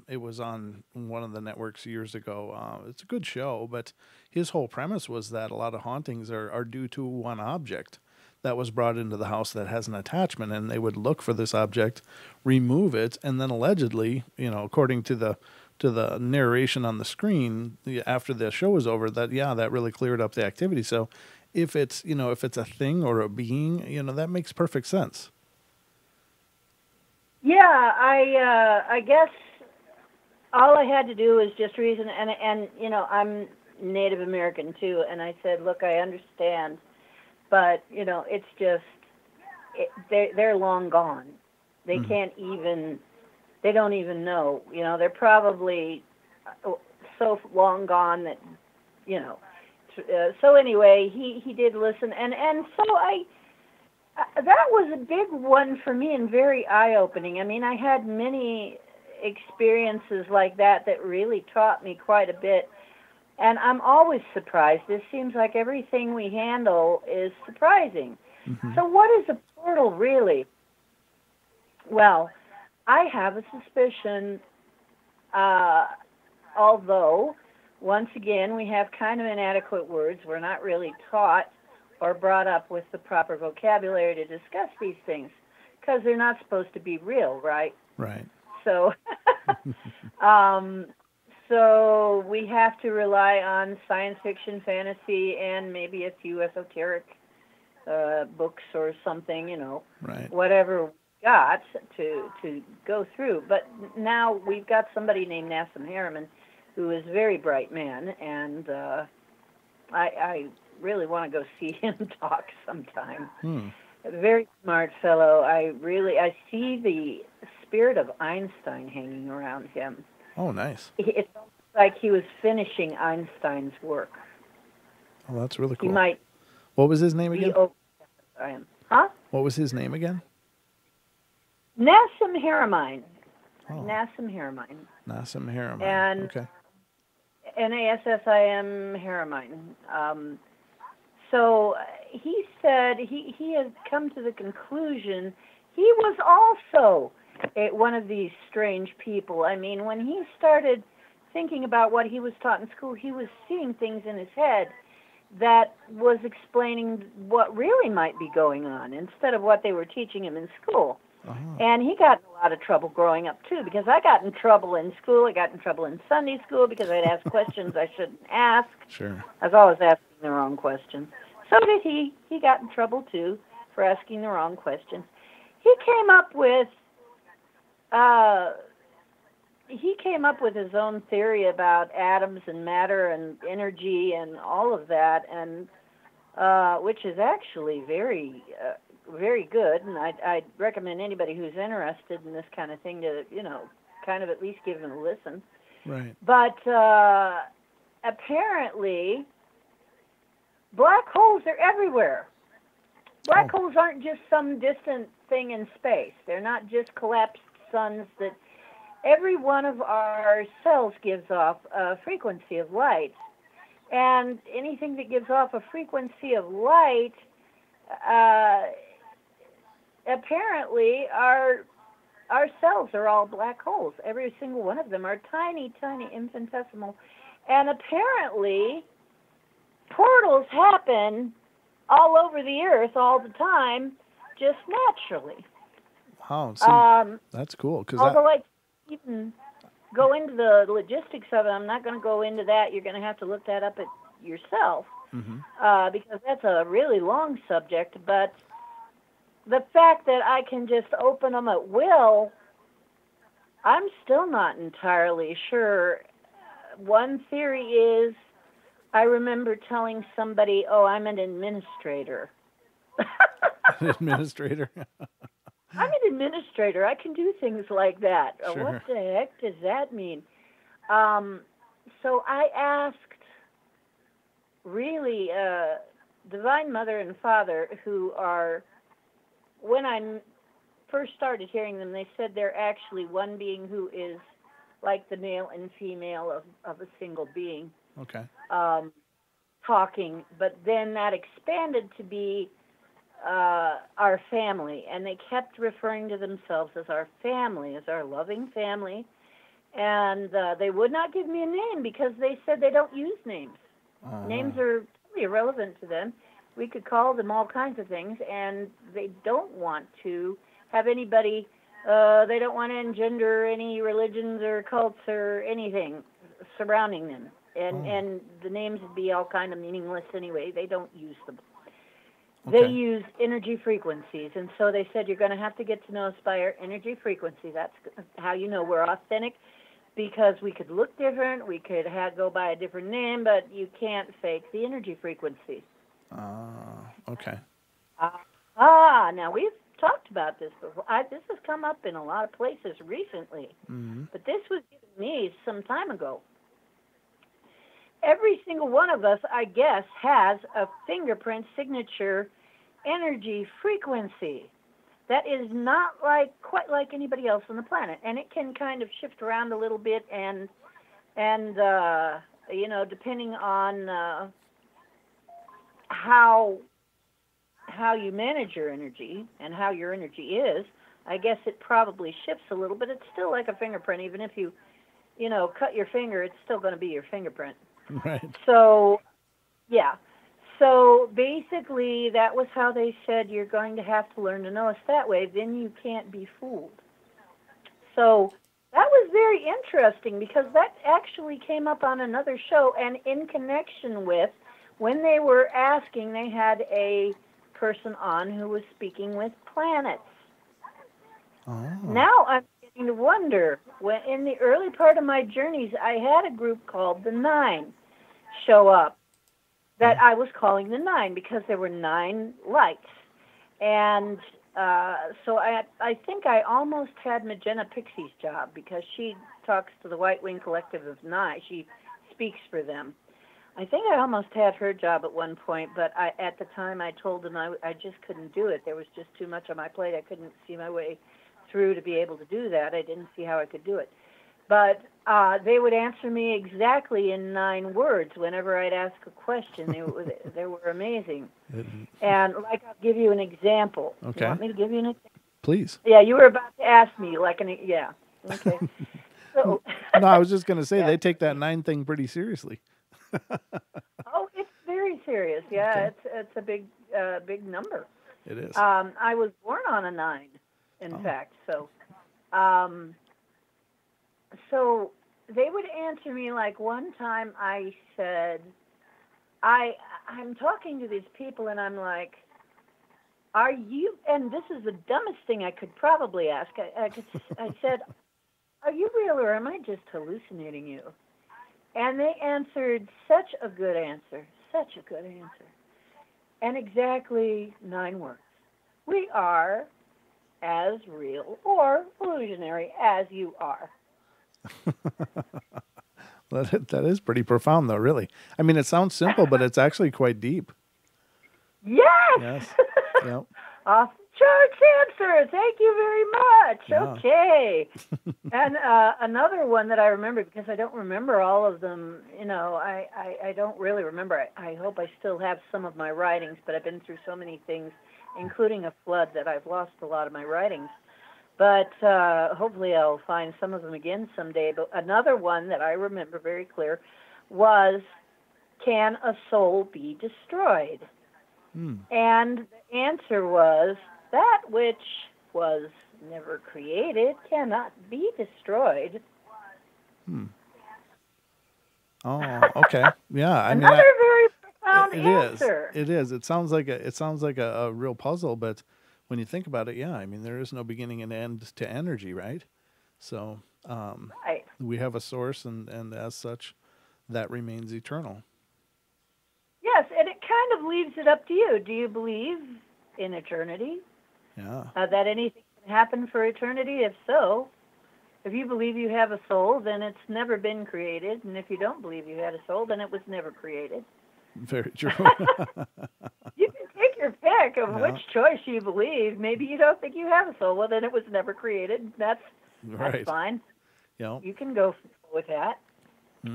It was on one of the networks years ago. It's a good show, but his whole premise was that a lot of hauntings are due to one object that was brought into the house that has an attachment, and they would look for this object, remove it, and then allegedly, according to the narration on the screen after the show was over, that really cleared up the activity. So if it's a thing or a being, that makes perfect sense. Yeah, I guess all I had to do was just reason, and I'm Native American too, and I said, look, I understand, but it's just they're long gone. They can't even. They don't even know. They're probably so long gone that So anyway, he did listen, and so that was a big one for me and very eye-opening. I mean, I had many experiences like that really taught me quite a bit. And I'm always surprised. It seems like everything we handle is surprising. Mm-hmm. So what is a portal really? Well, I have a suspicion, although, once again, we have kind of inadequate words. We're not really taught or brought up with the proper vocabulary to discuss these things because they're not supposed to be real, right? Right. So, so we have to rely on science fiction, fantasy, and maybe a few esoteric books or something, right. Whatever we got to go through. But now we've got somebody named Nassim Harriman, who is a very bright man, and I really want to go see him talk sometime. Hmm. A very smart fellow. I see the spirit of Einstein hanging around him. Oh, nice. It's like he was finishing Einstein's work. Oh, that's really cool. He might What was his name again? Huh? What was his name again? Nassim Haramein. Oh. Nassim Haramein. Nassim Haramein. And Okay. Nassim Haramein. So he said he has come to the conclusion he was also one of these strange people. I mean, when he started thinking about what he was taught in school, he was seeing things in his head that was explaining what really might be going on instead of what they were teaching him in school. Uh-huh. And he got in a lot of trouble growing up, too, because I got in trouble in school. I got in trouble in Sunday school because I'd ask questions I shouldn't ask. Sure. I was always asking the wrong questions. So did he. He got in trouble, too, for asking the wrong questions. He came up with his own theory about atoms and matter and energy and all of that, and which is actually very very good, and I'd recommend anybody who's interested in this kind of thing to, kind of at least give them a listen. Right. But apparently, black holes are everywhere. Black holes aren't just some distant thing in space. They're not just collapsed suns. That every one of our cells gives off a frequency of light, and anything that gives off a frequency of light, apparently our cells are all black holes. Every single one of them are tiny, tiny, infinitesimal. And apparently portals happen all over the earth all the time, just naturally. Wow. So that's cool. Although I even go into the logistics of it, I'm not going to go into that. You're going to have to look that up yourself, because that's a really long subject. But the fact that I can just open them at will, I'm still not entirely sure. One theory is, I remember telling somebody, I'm an administrator. An administrator? I'm an administrator. I can do things like that. Sure. What the heck does that mean? So I asked, really, Divine Mother and Father, who are, when I first started hearing them, they said they're actually one being who is like the male and female of a single being. Okay. Talking, but then that expanded to be our family, and they kept referring to themselves as our family, as our loving family, and they would not give me a name because they said they don't use names. Names are totally irrelevant to them. We could call them all kinds of things, and they don't want to have anybody, they don't want to engender any religions or cults or anything surrounding them. And the names would be all kind of meaningless anyway. They don't use them. Okay. They use energy frequencies. And so they said, you're going to have to get to know us by our energy frequency. That's how you know we're authentic, because we could look different. We could go by a different name, but you can't fake the energy frequency. Okay. Now we've talked about this before. This has come up in a lot of places recently. But this was given me some time ago. Every single one of us, I guess, has a fingerprint signature energy frequency that is not quite like anybody else on the planet, and it can kind of shift around a little bit, and depending on how you manage your energy and how your energy is, I guess it probably shifts a little, but it's still like a fingerprint. Even if you cut your finger, it's still going to be your fingerprint. Right. So, yeah. So basically, that was how they said you're going to have to learn to know us that way. Then you can't be fooled. So that was very interesting, because that actually came up on another show, and in connection with when they were asking, they had a person on who was speaking with planets. Now I'm beginning to wonder, when in the early part of my journeys, I had a group called the Nine show up. that I was calling the 9 because there were 9 lights. And so I think I almost had Magenta Pixie's job because she talks to the White Wing Collective of 9. She speaks for them. I think I almost had her job at one point, but at the time I told them I just couldn't do it. There was just too much on my plate. I couldn't see my way through to be able to do that. I didn't see how I could do it. But they would answer me exactly in 9 words whenever I'd ask a question. They were amazing. And like, I'll give you an example. Okay. You want me to give you an example? Please. Yeah, you were about to ask me yeah. Okay. So, No, I was just going to say they take that 9 thing pretty seriously. Oh, it's very serious. Yeah, Okay. it's a big number. It is. I was born on a 9, in fact. So, so they would answer me like one time I said, I'm talking to these people and I'm like, are you, and this is the dumbest thing I could probably ask. I said, are you real or am I just hallucinating you? And they answered such a good answer. And exactly 9 words. We are as real or illusionary as you are. That is pretty profound, though, really. I mean, it sounds simple, but it's actually quite deep. Yes! Yes. Yep. Off the charts answer. Thank you very much. Yeah. Okay. And another one that I remember, because I don't remember all of them, I don't really remember. I hope I still have some of my writings, but I've been through so many things, including a flood, that I've lost a lot of my writings. But hopefully I'll find some of them again someday. But another one that I remember very clear was, can a soul be destroyed? And the answer was, that which was never created cannot be destroyed. Oh, okay. Yeah, I mean, Another very profound answer. It is. It sounds like a real puzzle, but when you think about it, yeah, I mean, there is no beginning and end to energy, right? So, Right. we have a source, and as such, that remains eternal. Yes, and it kind of leaves it up to you. Do you believe in eternity? Yeah. That anything can happen for eternity? If so, if you believe you have a soul, then it's never been created. And if you don't believe you had a soul, then it was never created. Very true. You can take your pick of which choice you believe. Maybe you don't think you have a soul. Well, then it was never created. That's fine. Yeah. You can go with that.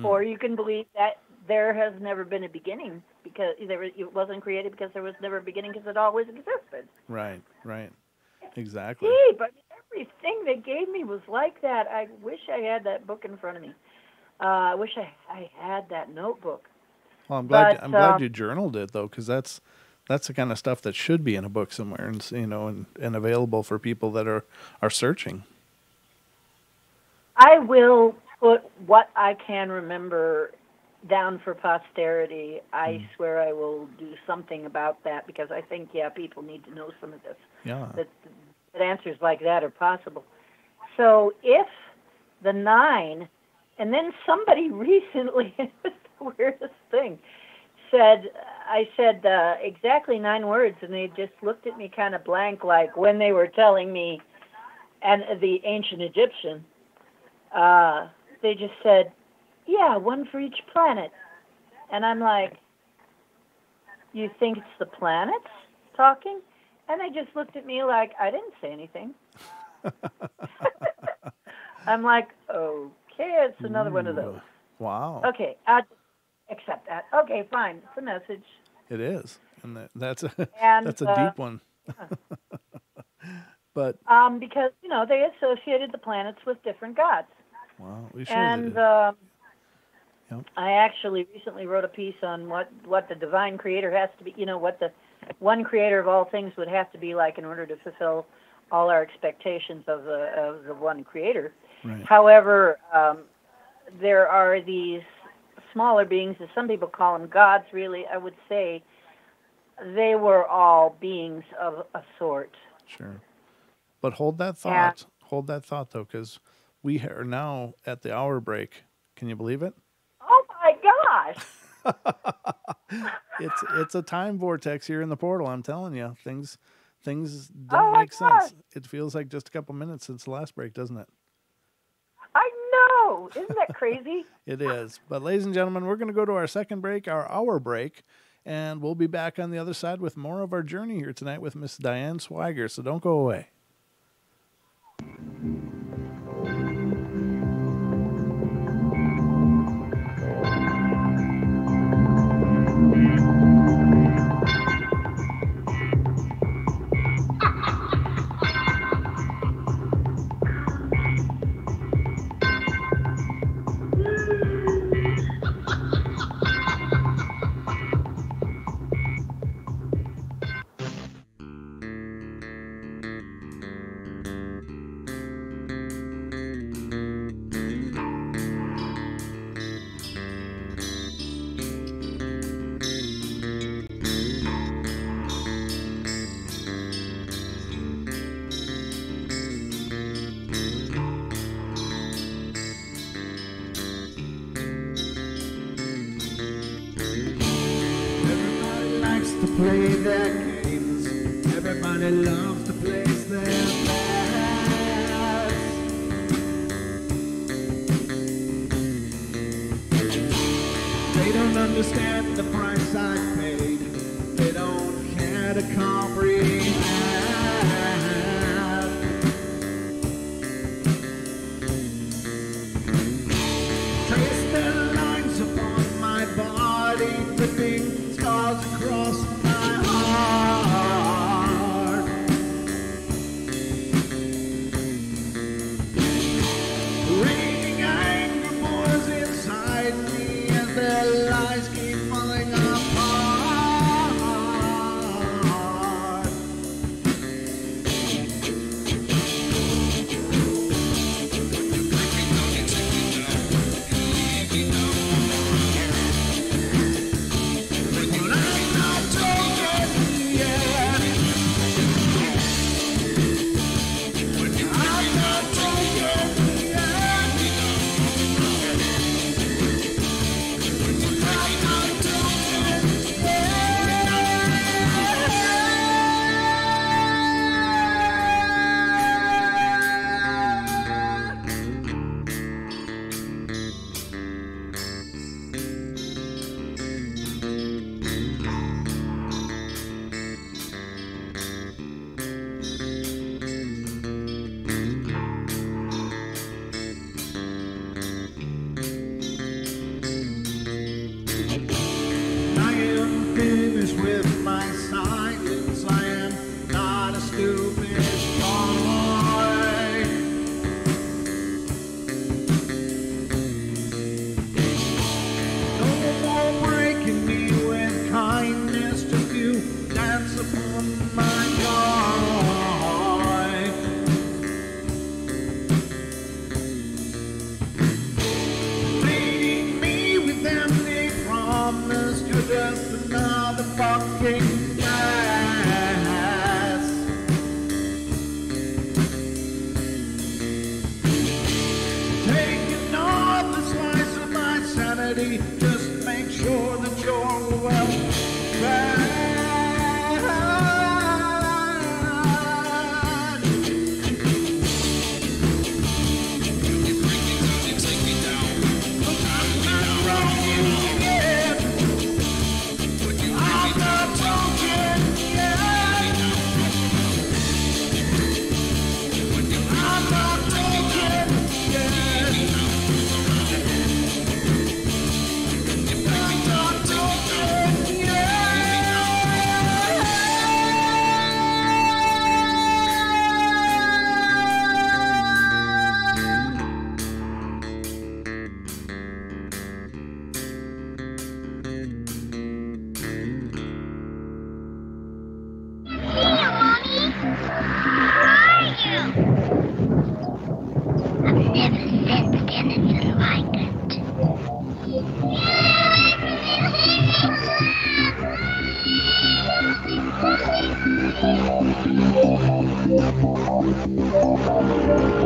Or you can believe that there has never been a beginning because it wasn't created because there was never a beginning because it always existed. Right. Exactly. Deep. I mean, everything they gave me was like that. I wish I had that book in front of me. I wish I had that notebook. Well, I'm glad you journaled it, though, because that's the kind of stuff that should be in a book somewhere, and available for people that are searching. I will put what I can remember down for posterity. I swear I will do something about that because I think, people need to know some of this. Yeah. That answers like that are possible. So if the 9, and then somebody recently, the weirdest thing, I said exactly 9 words, and they just looked at me kind of blank, like when they were telling me, and the ancient Egyptian, they just said, yeah, 1 for each planet. And I'm like, you think it's the planets talking? And they just looked at me like, I didn't say anything. I'm like, okay, it's another one of those. Wow. Okay, I'll accept that. Okay, fine, it's a message. It is, and that's a deep one. But because they associated the planets with different gods. Wow, we sure and did. Yep. I actually recently wrote a piece on what the divine creator has to be. What the one creator of all things would have to be like in order to fulfill all our expectations of the one creator. Right. However, there are these smaller beings, as some people call them gods. Really, I would say they were all beings of a sort. Sure. But hold that thought. Hold that thought, though, because we are now at the hour break. Can you believe it? Oh, my gosh. It's a time vortex here in the portal. I'm telling you, things don't Oh my make sense. gosh. It feels like just a couple minutes since the last break, doesn't it? I know. Isn't that crazy? It is. But ladies and gentlemen, we're going to go to our second break, our hour break, and we'll be back on the other side with more of our journey here tonight with Miss Diane Swiger. So don't go away. Play their games. Everybody loves to place their bets. They don't understand the price I paid. They don't care to comprehend. Trace their lines upon my body, flipping scars across my heart. Raging anger boils inside me as their lies keep falling apart. With my silence, I am not a stupid boy. No more breaking me with kindness, just you dance upon my joy. Leading me with empty promise, you're just another fucking mess. Taking off the slice of my sanity, just make sure that you're well fed.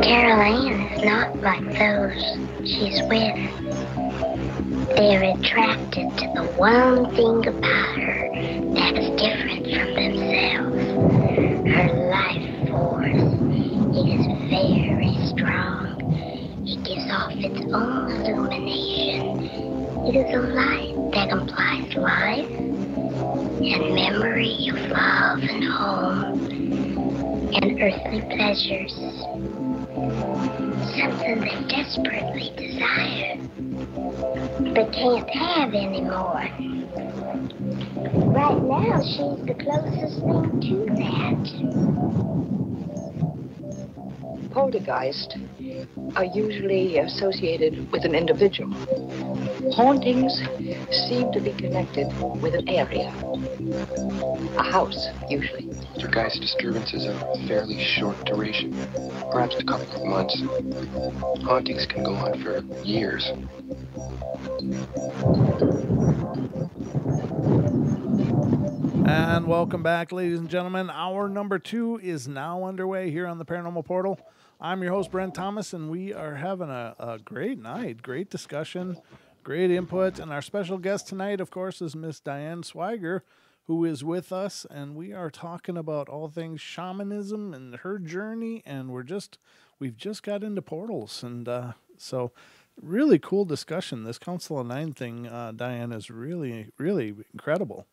Caroline is not like those she's with. They're attracted to the one thing about her that is different from themselves. Her life force. It is very strong. It gives off its own illumination. It is a light that implies life and memory of love and home and earthly pleasures. Something they desperately desire, but can't have anymore. Right now, she's the closest thing to that. Poltergeists are usually associated with an individual. Hauntings seem to be connected with an area. A house, usually. Poltergeist disturbances are of fairly short duration, perhaps a couple of months. Hauntings can go on for years. And welcome back, ladies and gentlemen. Hour number 2 is now underway here on the Paranormal Portal. I'm your host, Brent Thomas, and we are having a great night, great discussion, great input. And our special guest tonight, of course, is Miss Diane Swiger, who is with us, and we are talking about all things shamanism and her journey, and we've just got into portals, and so really cool discussion. This Council of Nine thing, Diane, is really, really incredible.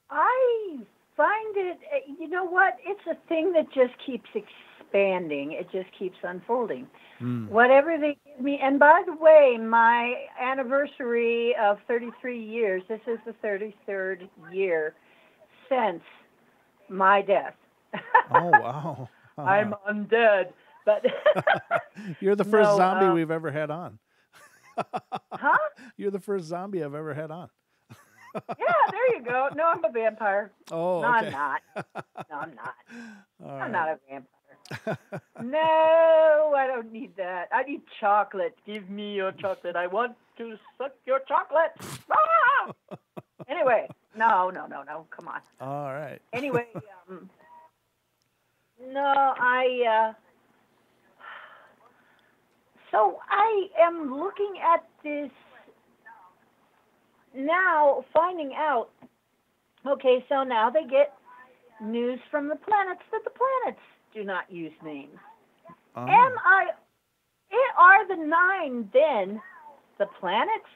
I find it, you know what? It's a thing that just keeps expanding. It just keeps unfolding. Whatever they give me. And by the way, my anniversary of 33 years, this is the 33rd year since my death. Oh, wow. I'm undead. But You're the first zombie we've ever had on. Huh? You're the first zombie I've ever had on. Yeah, there you go. No, I'm a vampire. Oh, no, okay. I'm not. No, I'm not. All I'm right. not a vampire. No, I don't need that. I need chocolate. Give me your chocolate. I want to suck your chocolate. Ah! Anyway, no. Come on. All right. Anyway, so I am looking at this now, finding out, okay, so now they get news from the planets that the planets do not use names. Oh. Are the 9 then the planets?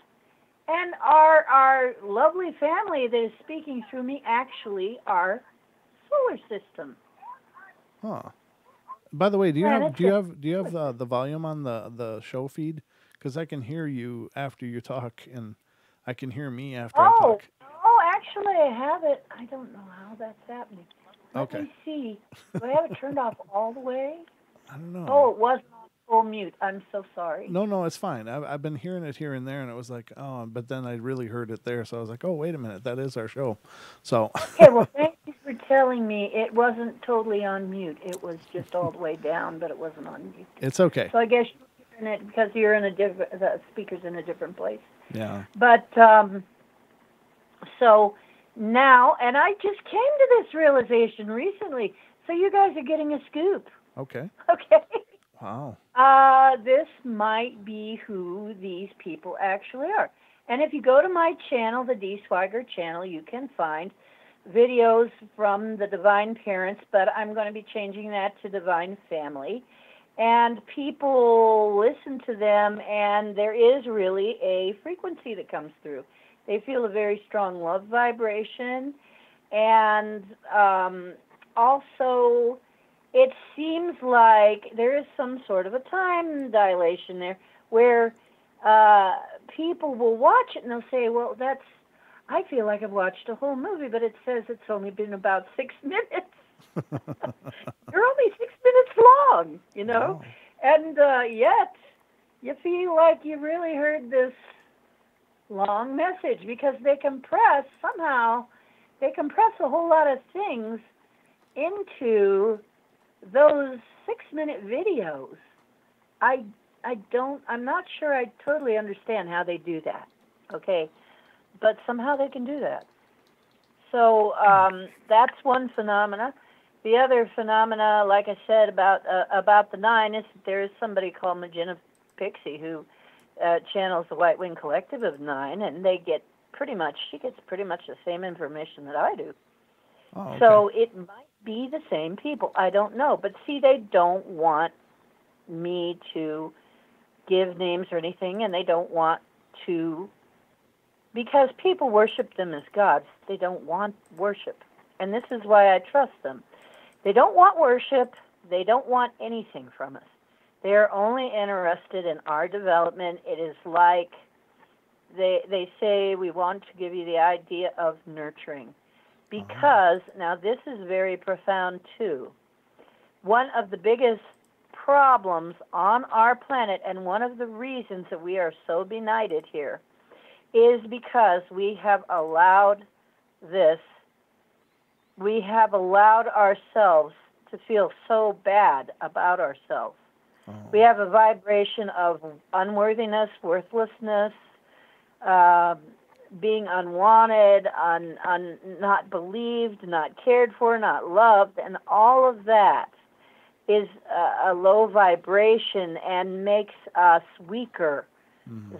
And our lovely family that is speaking through me actually our solar system? Huh. By the way, do you Planets have the volume on the show feed? Because I can hear you after you talk, and I can hear me after I talk. Oh, actually, I have it. I don't know how that's happening. Let me see. Do I have it turned off all the way? I don't know. Oh, it wasn't on full mute. I'm so sorry. No, it's fine. I've been hearing it here and there, and it was like, oh, but then I really heard it there, so I was like, oh, wait a minute, that is our show. So. Okay, well, thank you for telling me it wasn't totally on mute. It was just all the way down, but it wasn't on mute. It's okay. So I guess you're hearing it because you're in the speaker's in a different place. Yeah. But so now, and I just came to this realization recently. So you guys are getting a scoop. Okay. Okay. Wow. This might be who these people actually are. And if you go to my channel, the D. Swiger channel, you can find videos from the Divine Parents, but I'm going to be changing that to Divine Family. And people listen to them, and there is really a frequency that comes through. They feel a very strong love vibration, and also it seems like there is some sort of a time dilation there where people will watch it and they'll say, well, I feel like I've watched a whole movie, but it says it's only been about 6 minutes. You're only 6 minutes long, you know? Oh. And yet you feel like you really heard this long message because they compress a whole lot of things into those 6-minute videos. I'm not sure I totally understand how they do that, okay? But somehow they can do that. So that's one phenomena. The other phenomena, like I said, about the 9 is that there is somebody called Magina Pixie who channels the White Wing Collective of 9, and she gets pretty much the same information that I do. Oh, okay. So it might be the same people. I don't know. But see, they don't want me to give names or anything, and they don't want to, because people worship them as gods. They don't want worship. And this is why I trust them. They don't want worship. They don't want anything from us. They are only interested in our development. It is like they say, we want to give you the idea of nurturing. Because, now this is very profound too, one of the biggest problems on our planet, and one of the reasons that we are so benighted here, is because we have allowed ourselves to feel so bad about ourselves. We have a vibration of unworthiness, worthlessness, being unwanted, not believed, not cared for, not loved, and all of that is a low vibration and makes us weaker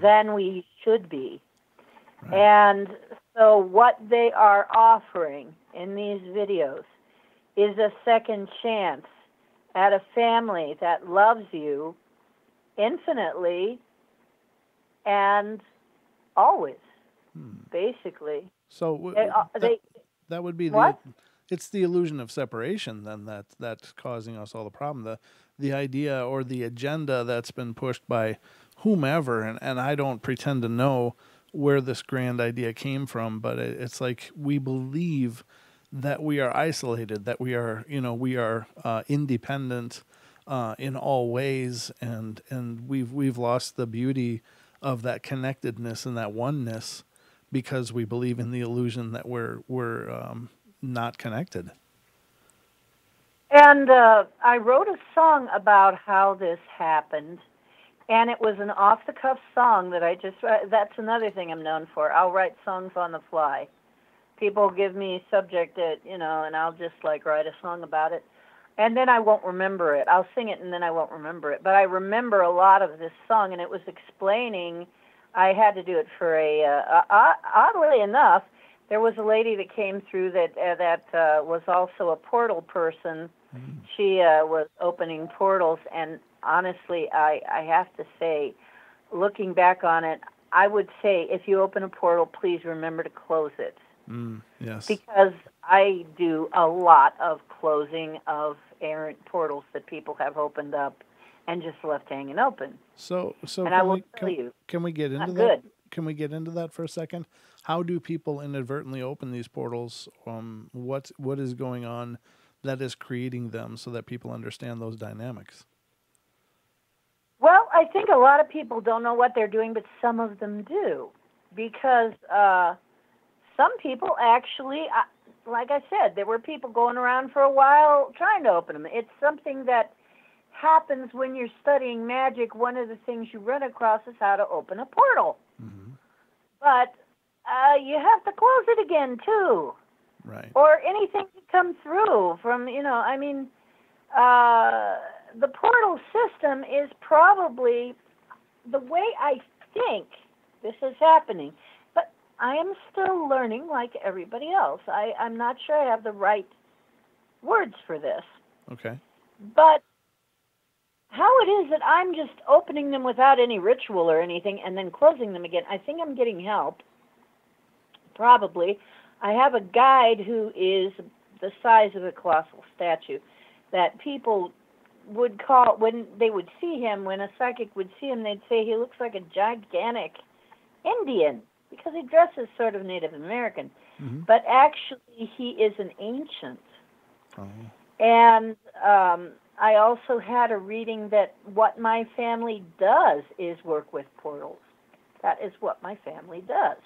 than we should be. Right. And so what they are offering in these videos is a second chance at a family that loves you infinitely and always. Basically. So that would be it's the illusion of separation then that's causing us all the problem. The idea or the agenda that's been pushed by whomever, and I don't pretend to know where this grand idea came from, but it's like we believe that we are isolated, that we are independent in all ways, and we've lost the beauty of that connectedness and that oneness, because we believe in the illusion that we're not connected. And I wrote a song about how this happened, and it was an off-the-cuff song that that's another thing I'm known for. I'll write songs on the fly. People give me a subject and I'll just write a song about it, and then I won't remember it. I'll sing it and then I won't remember it. But I remember a lot of this song, and it was explaining. I had to do it for oddly enough, there was a lady that came through that was also a portal person. She was opening portals, and honestly, I have to say, looking back on it, I would say if you open a portal, please remember to close it. Yes. Because I do a lot of closing of errant portals that people have opened up and just left hanging open. So and I will tell you, can we get into that? Good. Can we get into that for a second? How do people inadvertently open these portals? What is going on that is creating them, so that people understand those dynamics? Well, I think a lot of people don't know what they're doing, but some of them do, because some people actually, like I said, there were people going around for a while trying to open them. It's something that happens when you're studying magic. One of the things you run across is how to open a portal. But you have to close it again, too. Right. Or anything to come through from, the portal system is probably the way I think this is happening. But I am still learning like everybody else. I'm not sure I have the right words for this. Okay. But how it is that I'm just opening them without any ritual or anything and then closing them again, I think I'm getting help. Probably. I have a guide who is the size of a colossal statue that people would call, when they would see him, when a psychic would see him, they'd say he looks like a gigantic Indian because he dresses sort of Native American. But actually he is an ancient. And I also had a reading that what my family does is work with portals. That is what my family does.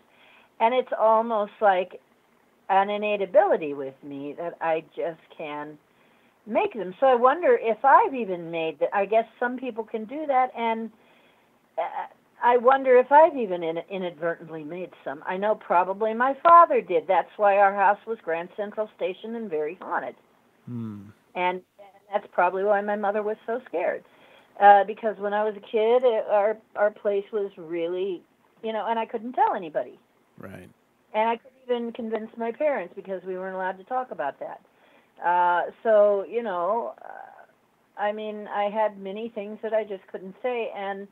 And it's almost like an innate ability with me that I just can make them. So I wonder if I've even made that. I guess some people can do that, and I wonder if I've even inadvertently made some. I know probably my father did. That's why our house was Grand Central Station and very haunted. And that's probably why my mother was so scared. Because when I was a kid, our place was really, and I couldn't tell anybody. Right. And I couldn't even convince my parents because we weren't allowed to talk about that. So, I mean, I had many things that I just couldn't say. And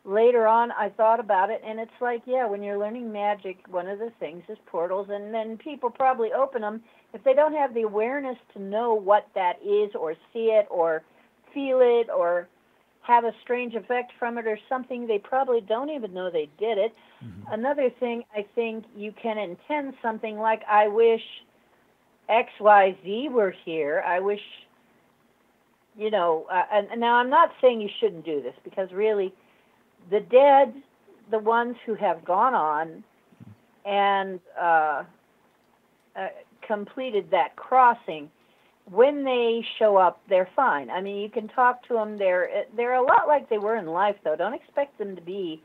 later on, I thought about it, and it's like, yeah, when you're learning magic, one of the things is portals, and then people probably open them. If they don't have the awareness to know what that is, or see it, or feel it, or have a strange effect from it or something, they probably don't even know they did it. Mm-hmm. Another thing, I think you can intend something like, I wish XYZ were here. I wish, and now I'm not saying you shouldn't do this, because really, the dead, the ones who have gone on and completed that crossing, when they show up, they're fine. I mean, you can talk to them. They're a lot like they were in life, though. Don't expect them to be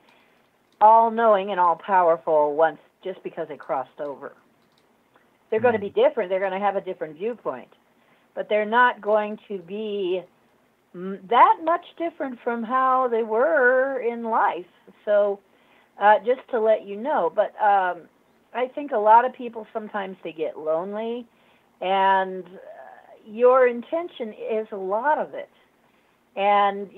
all-knowing and all-powerful once just because they crossed over. They're going to be different. They're going to have a different viewpoint. But they're not going to be that much different from how they were in life. So just to let you know. But I think a lot of people, sometimes they get lonely, and your intention is a lot of it. And,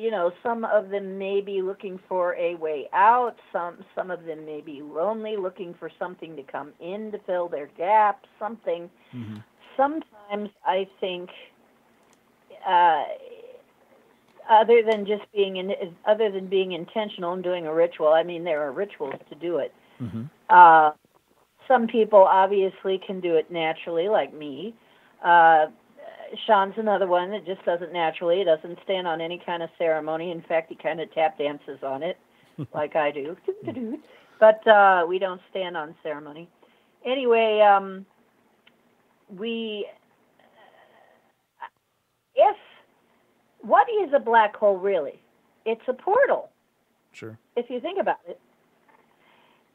some of them may be looking for a way out. Some of them may be lonely, looking for something to come in to fill their gap, something. Mm-hmm. Sometimes I think, other than being intentional and doing a ritual, I mean, there are rituals to do it. Mm-hmm. Some people obviously can do it naturally, like me. Sean's another one that just does it naturally. He doesn't stand on any kind of ceremony. In fact, he kind of tap dances on it, like I do. But we don't stand on ceremony. Anyway, what is a black hole really? It's a portal. Sure. If you think about it.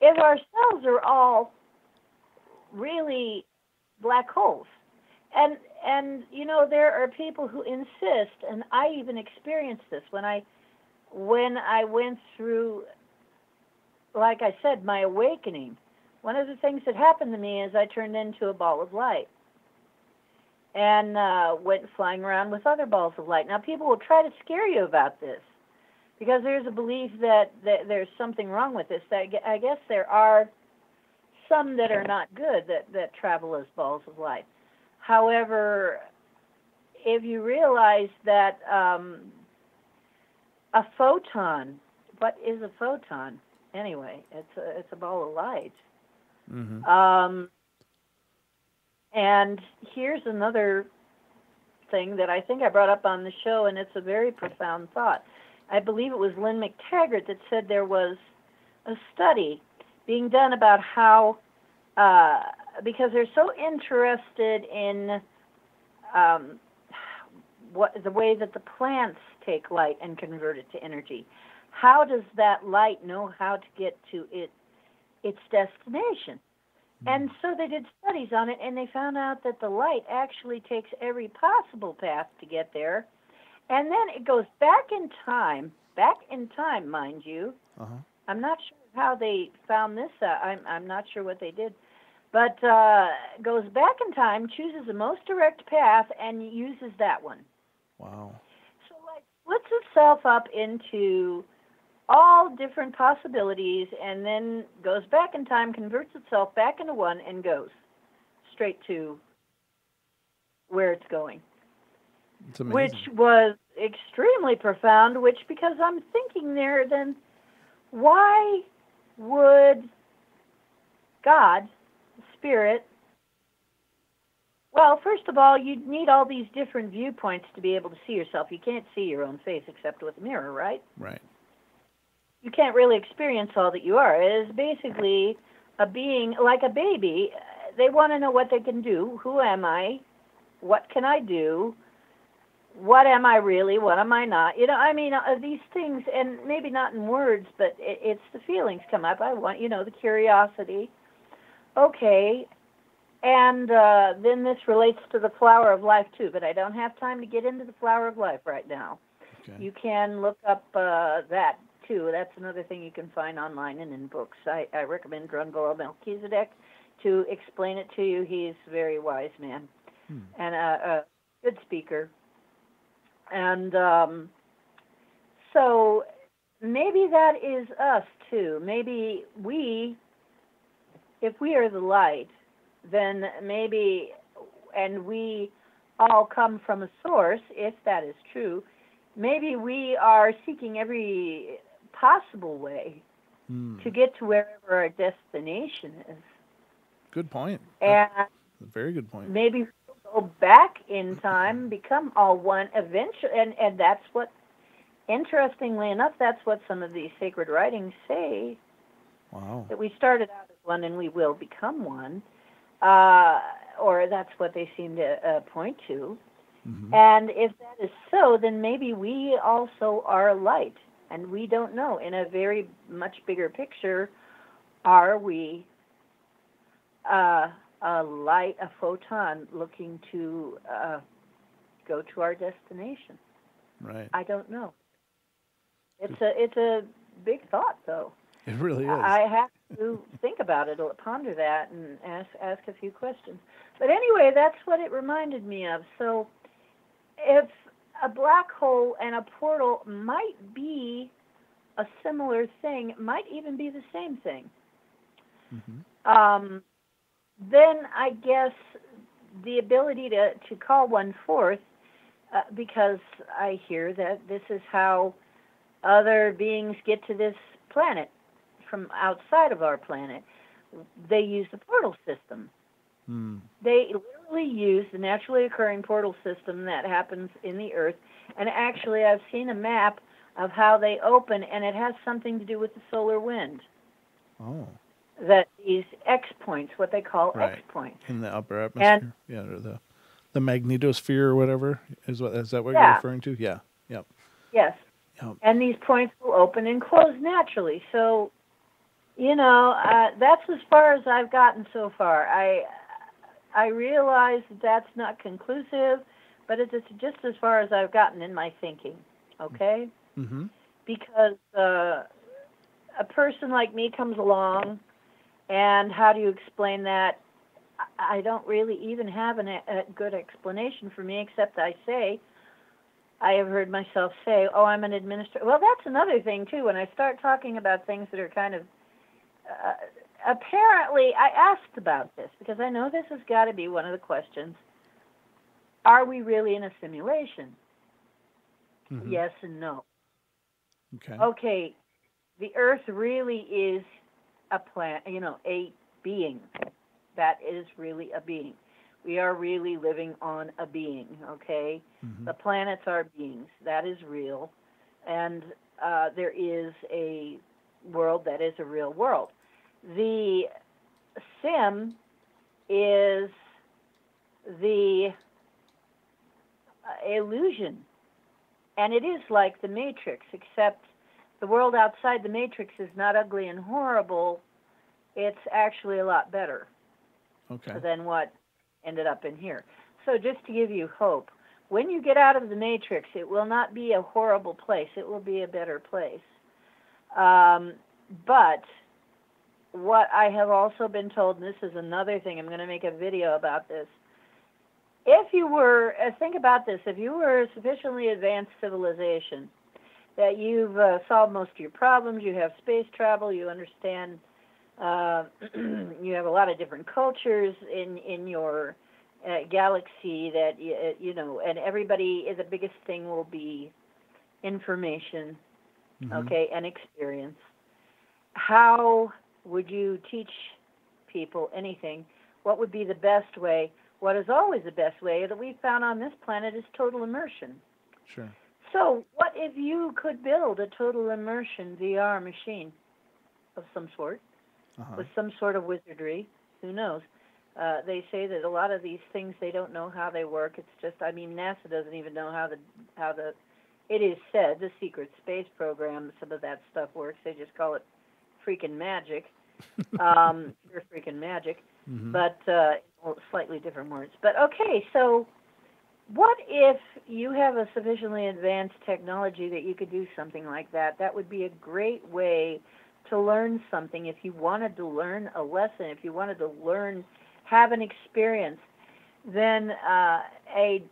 If our cells are all really black holes, and there are people who insist, and I even experienced this when I went through, like I said, my awakening. One of the things that happened to me is I turned into a ball of light and went flying around with other balls of light. Now, people will try to scare you about this because there's a belief that there's something wrong with this. I guess there are some that are not good that travel as balls of light. However, if you realize that a photon, what is a photon? Anyway, it's a ball of light. Mm-hmm. And here's another thing that I think I brought up on the show, and it's a very profound thought. I believe it was Lynn McTaggart that said there was a study being done about how, because they're so interested in the way that the plants take light and convert it to energy. How does that light know how to get to its destination? And so they did studies on it, and they found out that the light actually takes every possible path to get there, and then it goes back in time, mind you. Uh-huh. I'm not sure how they found this out. I'm not sure what they did. But goes back in time, chooses the most direct path, and uses that one. Wow. So, splits itself up into all different possibilities, and then goes back in time, converts itself back into one, and goes straight to where it's going. It's amazing. Which was extremely profound, because I'm thinking there, then why would God, Spirit, well, first of all, you'd need all these different viewpoints to be able to see yourself. You can't see your own face except with a mirror, right? Right. You can't really experience all that you are. It is basically a being like a baby. They want to know what they can do. Who am I? What can I do? What am I really? What am I not? These things, and maybe not in words, but it's the feelings come up. I want, the curiosity. Okay. And then this relates to the flower of life, too, but I don't have time to get into the flower of life right now. Okay. You can look up that too. That's another thing you can find online and in books. I recommend Grunwald Melchizedek to explain it to you. He's a very wise man and a good speaker. And so maybe that is us too. Maybe if we are the light, then maybe, and we all come from a source, if that is true, maybe we are seeking every possible way to get to wherever our destination is. Good point. And a very good point. Maybe we'll go back in time, become all one eventually, and that's what, interestingly enough, that's what some of these sacred writings say. Wow. That we started out as one and we will become one, or that's what they seem to point to. And if that is so, then maybe we also are light, and we don't know. In a very much bigger picture, are we a light, a photon, looking to go to our destination? Right. I don't know. It's a big thought, though. It really is. I have to think about it, ponder that, and ask a few questions. But anyway, that's what it reminded me of. So if a black hole and a portal might be a similar thing, might even be the same thing, then I guess the ability to call one forth, because I hear that this is how other beings get to this planet from outside of our planet. They use the portal system. They literally use the naturally occurring portal system that happens in the Earth. And actually, I've seen a map of how they open, and it has something to do with the solar wind. Oh. That these X points, what they call X points. In the upper atmosphere? Or the magnetosphere or whatever? Is that what you're referring to? Yeah. Yep. Yes. Yep. And these points will open and close naturally. So, that's as far as I've gotten so far. I realize that's not conclusive, but it's just as far as I've gotten in my thinking, okay? Because a person like me comes along, and how do you explain that? I don't really even have a good explanation for me, except I have heard myself say, oh, I'm an administrator. Well, that's another thing, too. When I start talking about things that are kind of apparently, I asked about this because I know this has got to be one of the questions. Are we really in a simulation? Yes and no. Okay, the Earth really is a being. That is really a being. We are really living on a being, okay? The planets are beings. That is real. And there is a world that is a real world. The sim is the illusion. And it is like the Matrix, except the world outside the Matrix is not ugly and horrible. It's actually a lot better than what ended up in here. So just to give you hope, when you get out of the Matrix, it will not be a horrible place. It will be a better place. But what I have also been told, and this is another thing, I'm going to make a video about this. If you were, think about this, if you were a sufficiently advanced civilization, that you've solved most of your problems, you have space travel, you understand, you have a lot of different cultures in your galaxy that, and everybody, the biggest thing will be information, and experience. How would you teach people anything? What would be the best way? What is always the best way that we've found on this planet is total immersion. Sure. So what if you could build a total immersion VR machine of some sort, with some sort of wizardry? Who knows? They say that a lot of these things, they don't know how they work. It's just, NASA doesn't even know how the it is said, the secret space program, some of that stuff works. They just call it freaking magic. Pure freaking magic. But slightly different words. But okay, so what if you have a sufficiently advanced technology that you could do something like that? That would be a great way to learn something. If you wanted to learn a lesson, if you wanted to learn, have an experience, then a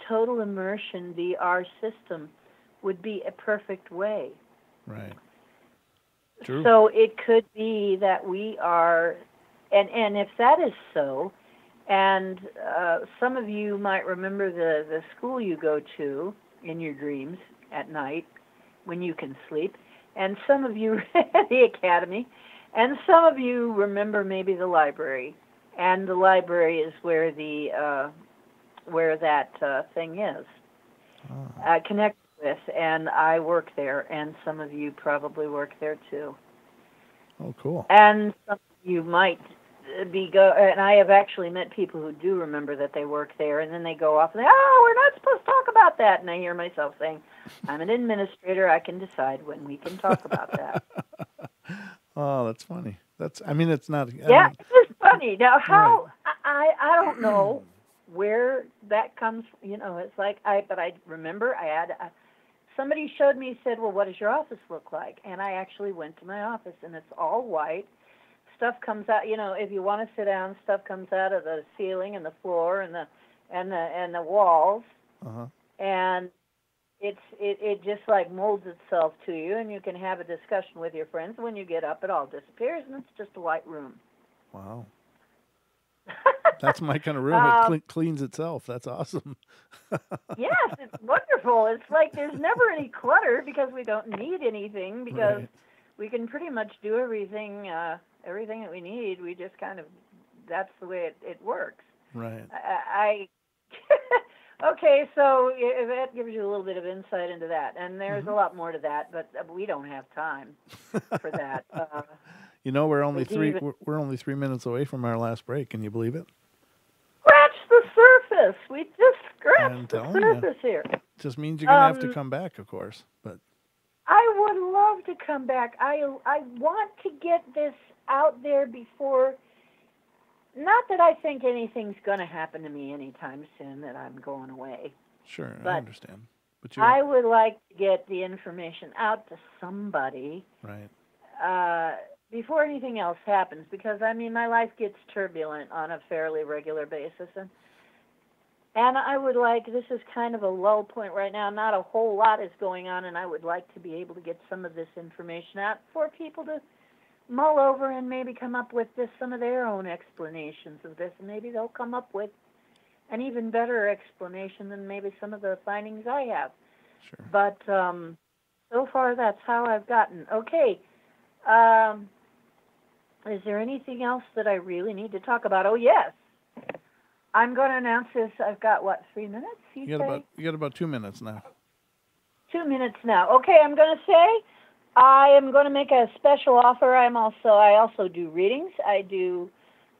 total immersion VR system would be a perfect way. Right. True. So it could be that we are, and if that is so, and some of you might remember the school you go to in your dreams at night when you can sleep, and some of you the academy, and some of you remember maybe the library, and the library is where the where that thing is connected with, and I work there, and some of you probably work there too. Oh, cool. And some of you might and I have actually met people who do remember that they work there, and then they go off and they, oh, we're not supposed to talk about that, and I hear myself saying, I'm an administrator, I can decide when we can talk about that. Oh, that's funny. I mean, it's not. Yeah, it's funny. Now, how, right. I don't know where that comes from. It's like, but I remember I had, somebody showed me, said, well, what does your office look like? And I actually went to my office, and it's all white. Stuff comes out, if you want to sit down, stuff comes out of the ceiling and the floor and the walls. Uh-huh. And it just like molds itself to you, and you can have a discussion with your friends. When you get up, it all disappears, and it's just a white room. Wow. That's my kind of room. It cleans itself. That's awesome. Yes, it's wonderful. It's like there's never any clutter because we don't need anything, because we can pretty much do everything that we need. We just kind of, that's the way it works. Right. Okay, so that gives you a little bit of insight into that. And there's a lot more to that, but we don't have time for that. We're only 3 minutes away from our last break. Can you believe it? Scratch the surface. We just scratched the surface here. Just means you're going to have to come back, of course. But I would love to come back. I want to get this out there before. Not that I think anything's going to happen to me anytime soon, that I'm going away. Sure, but I understand. But I would like to get the information out to somebody. Right. Before anything else happens, because, my life gets turbulent on a fairly regular basis. And I would like, this is kind of a lull point right now. Not a whole lot is going on, and I would like to be able to get some of this information out for people to mull over and maybe come up with some of their own explanations of this, and maybe they'll come up with an even better explanation than maybe some of the findings I have. Sure. But so far, that's how I've gotten. Okay. Is there anything else that I really need to talk about? Oh, yes. I'm going to announce this. I've got, 3 minutes? You got about 2 minutes now. 2 minutes now. Okay, I'm going to say I am going to make a special offer. I also do readings. I do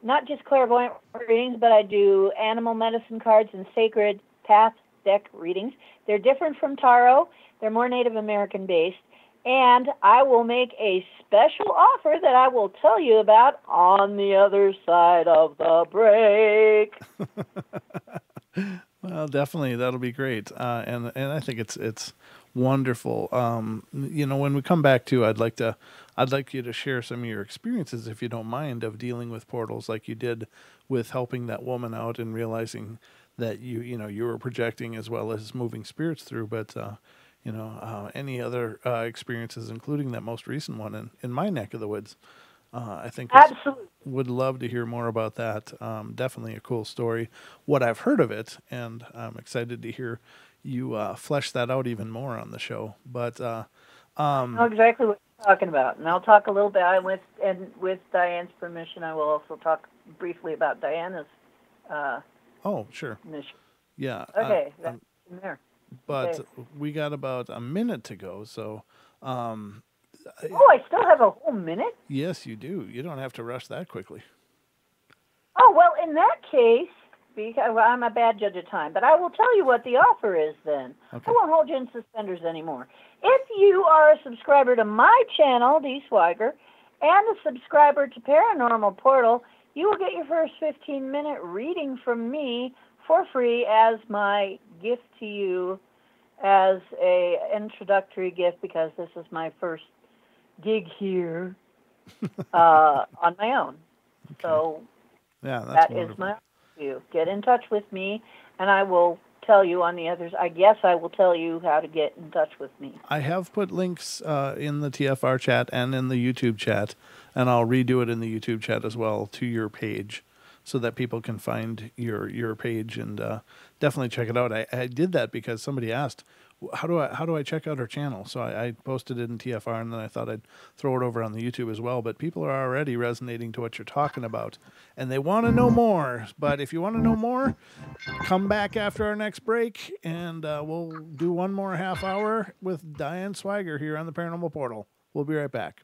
not just clairvoyant readings, but I do animal medicine cards and sacred path deck readings. They're different from tarot. They're more Native American based. And I will make a special offer that I will tell you about on the other side of the break. Well, definitely, that'll be great. And I think it's wonderful. When we come back to, I'd like you to share some of your experiences, if you don't mind, of dealing with portals like you did with helping that woman out and realizing that you were projecting as well as moving spirits through. But any other experiences, including that most recent one in my neck of the woods. I think absolutely would love to hear more about that. Definitely a cool story. What I've heard of it, and I'm excited to hear you flesh that out even more on the show. But I know exactly what you're talking about, and I'll talk a little bit. With Diane's permission, I will also talk briefly about Diana's. Oh, sure. Mission. Yeah. Okay, that's in there. But we got about a minute to go, so. I still have a whole minute? Yes, you do. You don't have to rush that quickly. Oh, well, in that case, because I'm a bad judge of time, but I will tell you what the offer is then. Okay. I won't hold you in suspenders anymore. If you are a subscriber to my channel, D. Swiger, and a subscriber to Paranormal Portal, you will get your first 15-minute reading from me for free as my gift to you, as a introductory gift, because this is my first gig here on my own. Okay. So yeah, that is my offer to you. Get in touch with me, and I will tell you on the others. I guess I will tell you how to get in touch with me. I have put links in the TFR chat and in the YouTube chat, and I'll redo it in the YouTube chat as well to your page, so that people can find your page and definitely check it out. I did that because somebody asked, how do I check out her channel? So I posted it in TFR, and then I thought I'd throw it over on the YouTube as well. But people are already resonating to what you're talking about, and they want to know more. But if you want to know more, come back after our next break, and we'll do one more half hour with Diane Swiger here on the Paranormal Portal. We'll be right back.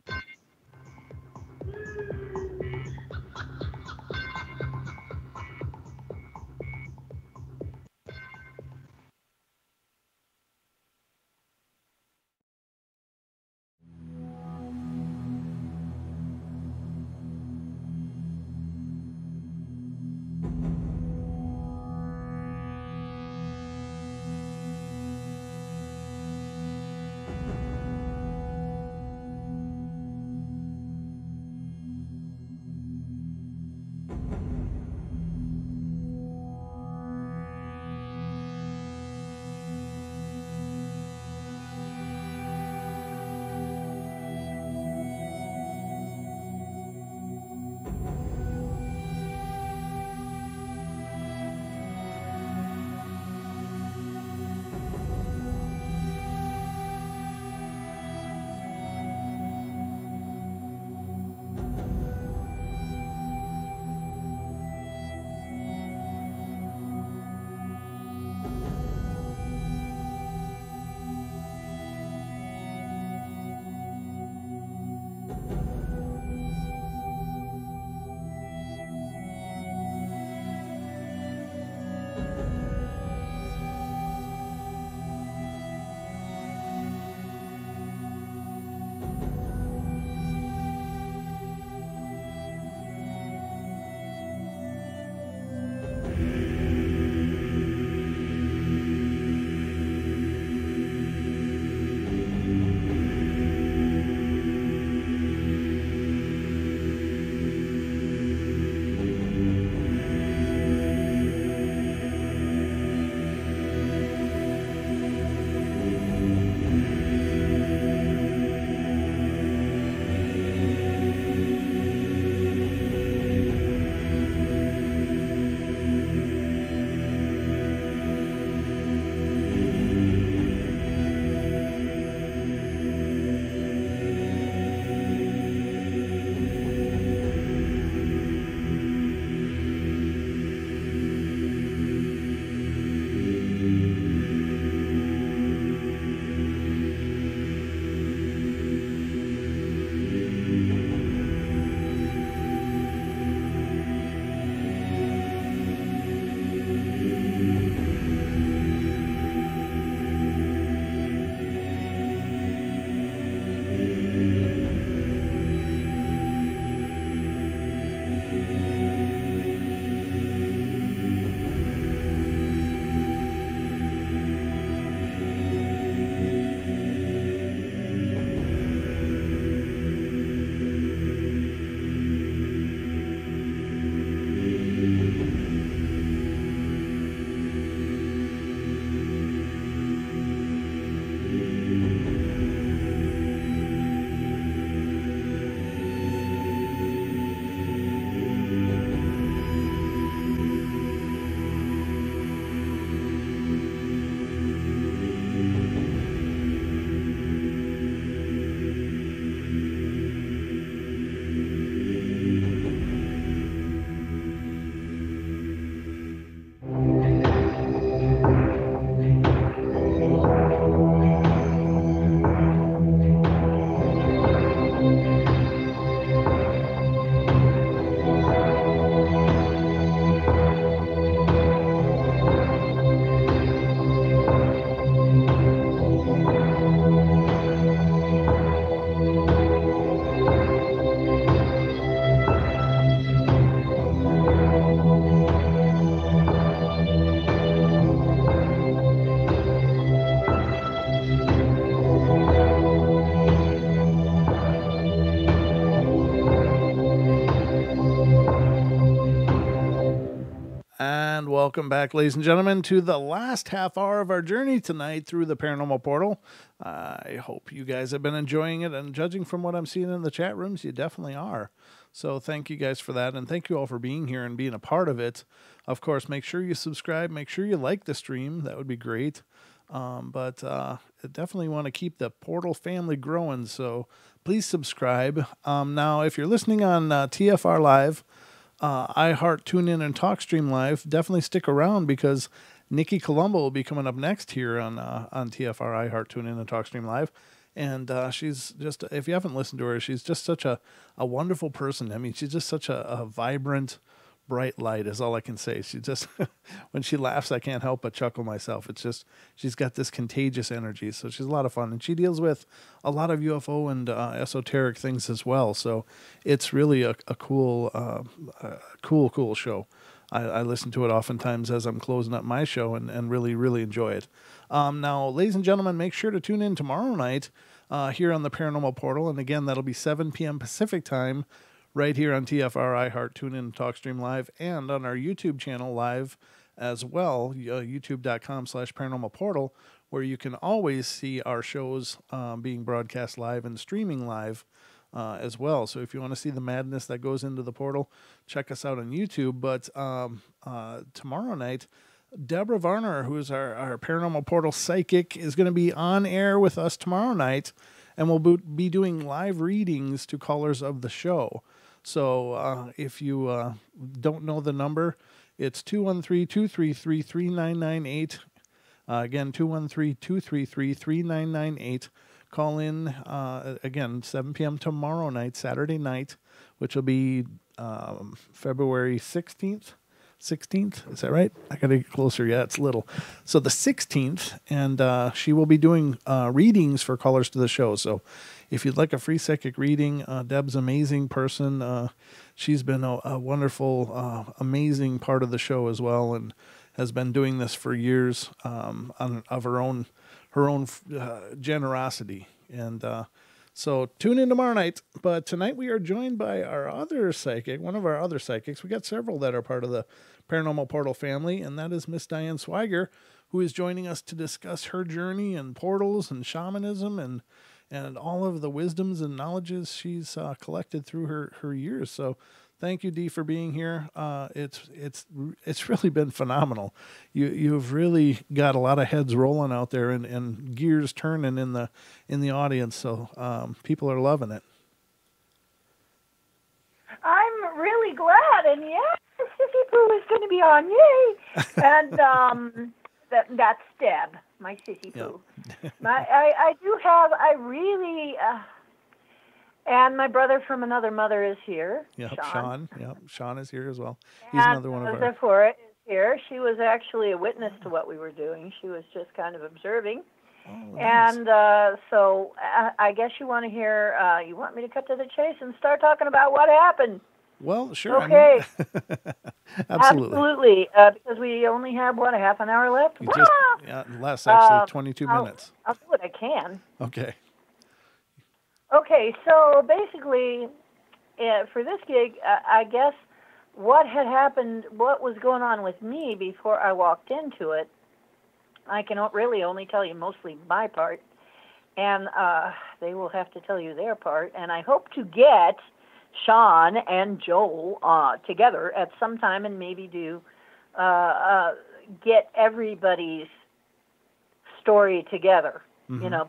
welcome back, ladies and gentlemen, to the last half hour of our journey tonight through the Paranormal Portal. I hope you guys have been enjoying it, and judging from what I'm seeing in the chat rooms, you definitely are. So thank you guys for that, and thank you all for being here and being a part of it. Of course, make sure you subscribe, make sure you like the stream. That would be great. But I definitely want to keep the Portal family growing, so please subscribe. Now, if you're listening on TFR Live, iHeart, TuneIn, and TalkStream Live, definitely stick around because Nikki Colombo will be coming up next here on TFR, iHeart, TuneIn, and TalkStream Live. And she's just, if you haven't listened to her, she's just such a wonderful person. I mean, she's just such a vibrant, bright light is all I can say. She just, when she laughs, I can't help but chuckle myself. It's just, she's got this contagious energy. So she's a lot of fun. And she deals with a lot of UFO and esoteric things as well. So it's really a cool show. I listen to it oftentimes as I'm closing up my show and really, really enjoy it. Now, ladies and gentlemen, make sure to tune in tomorrow night here on the Paranormal Portal. And again, that'll be 7 p.m. Pacific time, right here on TFR, iHeart, TuneIn, TalkStream Live, and on our YouTube channel live as well, youtube.com/Paranormal Portal, where you can always see our shows being broadcast live and streaming live as well. So if you want to see the madness that goes into the portal, check us out on YouTube. But tomorrow night, Deborah Varner, who is our Paranormal Portal psychic, is going to be on air with us tomorrow night, and we'll be doing live readings to callers of the show. So if you don't know the number, it's 213-233-3998. Again, 213-233-3998. Call in, again, 7 p.m. tomorrow night, Saturday night, which will be February 16th. 16th, is that right? I got to get closer. Yeah, it's little. So the 16th, and she will be doing readings for callers to the show. So if you'd like a free psychic reading, Deb's an amazing person. She's been a wonderful, amazing part of the show as well, and has been doing this for years of her own generosity. And so tune in tomorrow night. But tonight we are joined by our other psychic, one of our other psychics. We got several that are part of the Paranormal Portal family, and that is Miss Diane Swiger, who is joining us to discuss her journey and portals and shamanism and all of the wisdoms and knowledges she's collected through her years. So thank you, Dee, for being here. It's really been phenomenal. You've really got a lot of heads rolling out there and gears turning in the audience. So people are loving it. I'm really glad, and yeah, Sissy Pooh is going to be on, yay! And that's Deb, my Sissy Pooh. Yep. And my brother from another mother is here. Yep, Sean. Yep, Sean is here as well. He's another one of our. Sephora is here. She was actually a witness to what we were doing. She was just kind of observing. Oh, nice. And so I guess you want to hear, you want me to cut to the chase and start talking about what happened? Well, sure. Okay. Absolutely. Because we only have, a half an hour left? Less, actually, 22 minutes. I'll do what I can. Okay. Okay, so basically, for this gig, I guess what had happened, what was going on with me before I walked into it, I can really only tell you mostly my part, and they will have to tell you their part, and I hope to get Sean and Joel together at some time and maybe do get everybody's story together,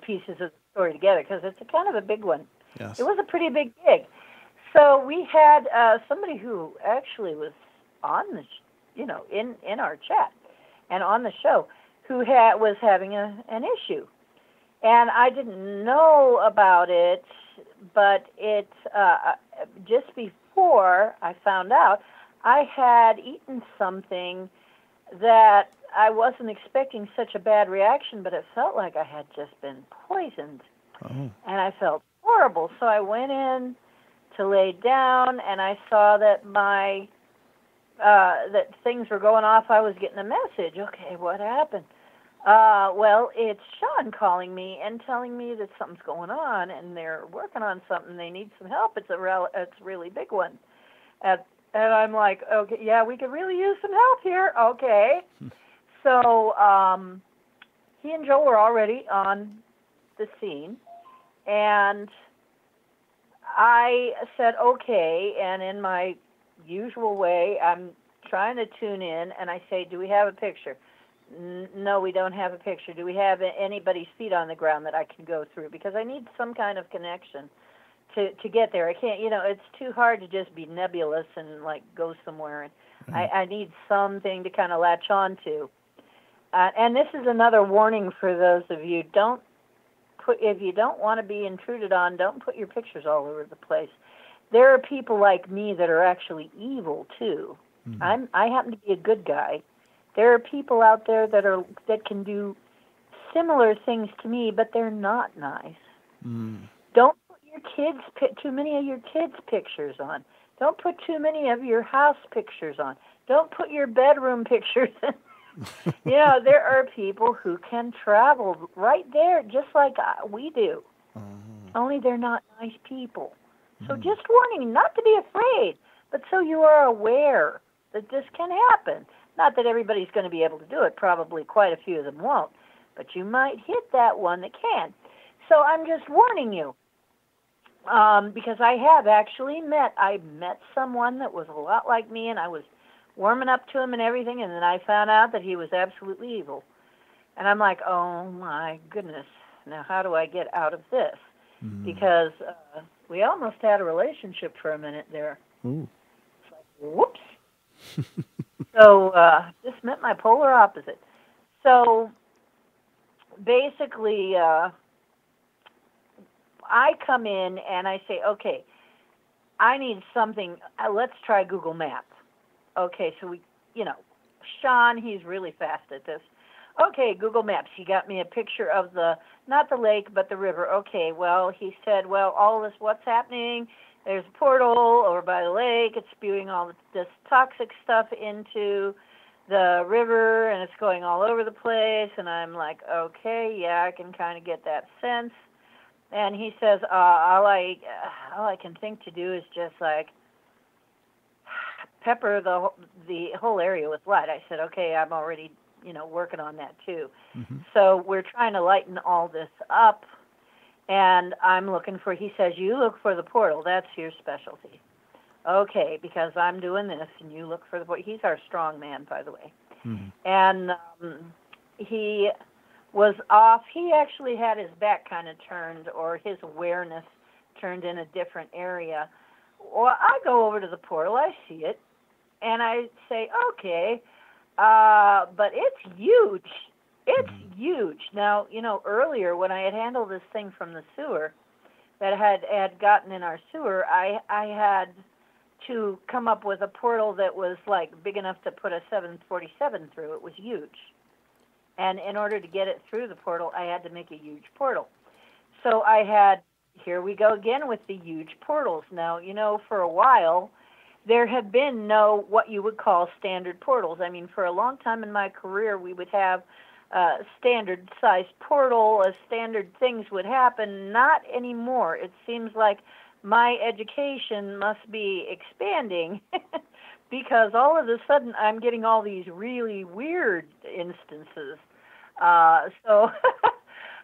pieces of the story together, because it's a kind of a big one. Yes. It was a pretty big gig. So we had somebody who actually was on the, in our chat and on the show, who was having an issue. And I didn't know about it, but it just before I found out, I had eaten something that I wasn't expecting such a bad reaction, but it felt like I had just been poisoned. Oh. And I felt horrible. So I went in to lay down, and I saw that that things were going off. I was getting a message. Okay, what happened? Well, it's Sean calling me and telling me that something's going on, and they're working on something. They need some help. It's a really big one. And I'm like, okay, yeah, we could really use some help here. Okay. So he and Joe were already on the scene. And I said, okay. And in my usual way, I'm trying to tune in. And I say, do we have a picture? No, we don't have a picture. Do we have anybody's feet on the ground that I can go through? Because I need some kind of connection to get there. I can't, it's too hard to just be nebulous and like go somewhere. And I need something to kind of latch on to. And this is another warning for those of you. If you don't want to be intruded on, don't put your pictures all over the place. There are people like me that are actually evil too. Mm-hmm. I happen to be a good guy. There are people out there that can do similar things to me, but they're not nice. Mm. Don't put too many of your kids' pictures on. Don't put too many of your house pictures on. Don't put your bedroom pictures in. There are people who can travel right there, just like we do. Only they're not nice people. So just warning, not to be afraid, but so you are aware that this can happen. Not that everybody's going to be able to do it. Probably quite a few of them won't. But you might hit that one that can. So I'm just warning you. Because I have actually met someone that was a lot like me, and I was warming up to him and everything, and then I found out that he was absolutely evil. And I'm like, oh my goodness, now how do I get out of this? Mm. Because we almost had a relationship for a minute there. Ooh. It's like, whoops. So just met my polar opposite. So basically, I come in and I say, okay, I need something. Let's try Google Maps. Okay, so Sean, he's really fast at this. Okay, Google Maps. He got me a picture of not the lake, but the river. Okay, well, he said, well, all this, what's happening? There's a portal over by the lake. It's spewing all this toxic stuff into the river, and it's going all over the place. And I'm like, okay, yeah, I can kind of get that sense. And he says, all I can think to do is just like pepper the whole area with light. I said, okay, I'm already, working on that too. Mm-hmm. So we're trying to lighten all this up, and I'm looking for, he says, you look for the portal. That's your specialty. Okay, because I'm doing this, and you look for the portal. He's our strong man, by the way. Mm-hmm. And he was off. He actually had his back kind of turned, or his awareness turned in a different area. Well, I go over to the portal. I see it. And I say, okay, but it's huge. It's huge. Now, earlier when I had handled this thing from the sewer that had gotten in our sewer, I had to come up with a portal that was like big enough to put a 747 through. It was huge. And in order to get it through the portal, I had to make a huge portal. So here we go again with the huge portals. Now, for a while, there have been no what you would call standard portals. I mean, for a long time in my career, we would have a standard-sized portal, standard things would happen. Not anymore. It seems like my education must be expanding because all of a sudden I'm getting all these really weird instances. So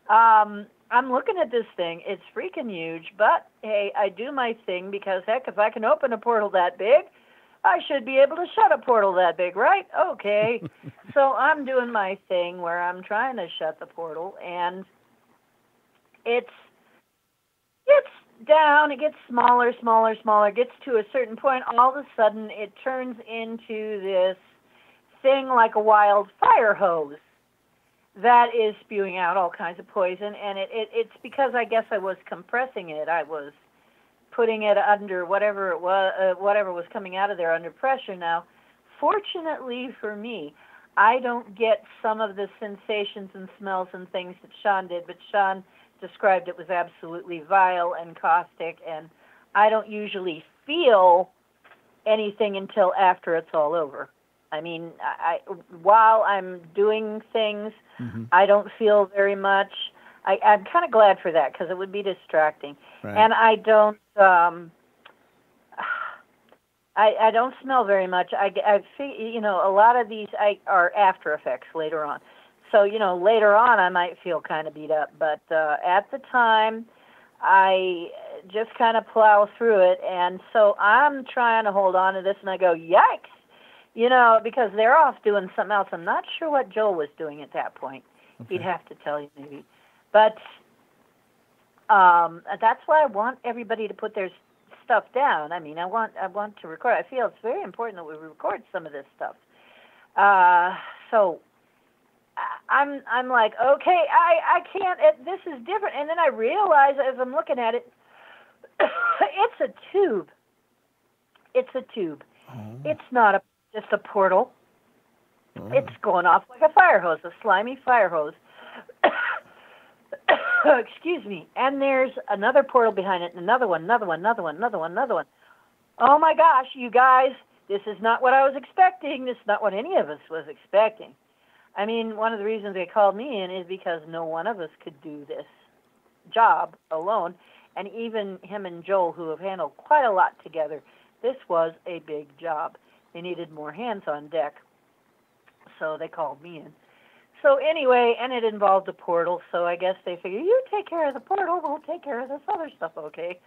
I'm looking at this thing. It's freaking huge, but hey, I do my thing because, heck, if I can open a portal that big, I should be able to shut a portal that big, right? Okay. So I'm doing my thing where I'm trying to shut the portal, and it's down. It gets smaller, smaller, smaller. It gets to a certain point. All of a sudden, it turns into this thing like a wild fire hose that is spewing out all kinds of poison, and it's because I guess I was compressing it. I was putting it under whatever it was, whatever was coming out of there under pressure. Now, fortunately for me, I don't get some of the sensations and smells and things that Sean did, but Sean described it was absolutely vile and caustic, and I don't usually feel anything until after it's all over. I mean, while I'm doing things, I don't feel very much. I'm kind of glad for that because it would be distracting. Right. And I don't, I don't smell very much. You know, a lot of these are after effects later on. So, you know, later on I might feel kind of beat up. But at the time, I just kind of plow through it. And so I'm trying to hold on to this, and I go, yikes! You know, because they're off doing something else. I'm not sure what Joel was doing at that point. Okay. He'd have to tell you maybe. But that's why I want everybody to put their stuff down. I mean, I want to record. I feel it's very important that we record some of this stuff. So I'm like, okay, I can't. This is different. And then I realize as I'm looking at it, it's a tube. It's a tube. Oh. It's not just a portal. Oh. It's going off like a fire hose, a slimy fire hose. Excuse me. And there's another portal behind it, and another one. Oh my gosh, you guys, this is not what I was expecting. This is not what any of us was expecting. I mean, one of the reasons they called me in is because no one of us could do this job alone. And even him and Joel, who have handled quite a lot together, this was a big job. They needed more hands on deck. So they called me in. So anyway, and it involved a portal, so I guess they figured, you take care of the portal, we'll take care of this other stuff, okay?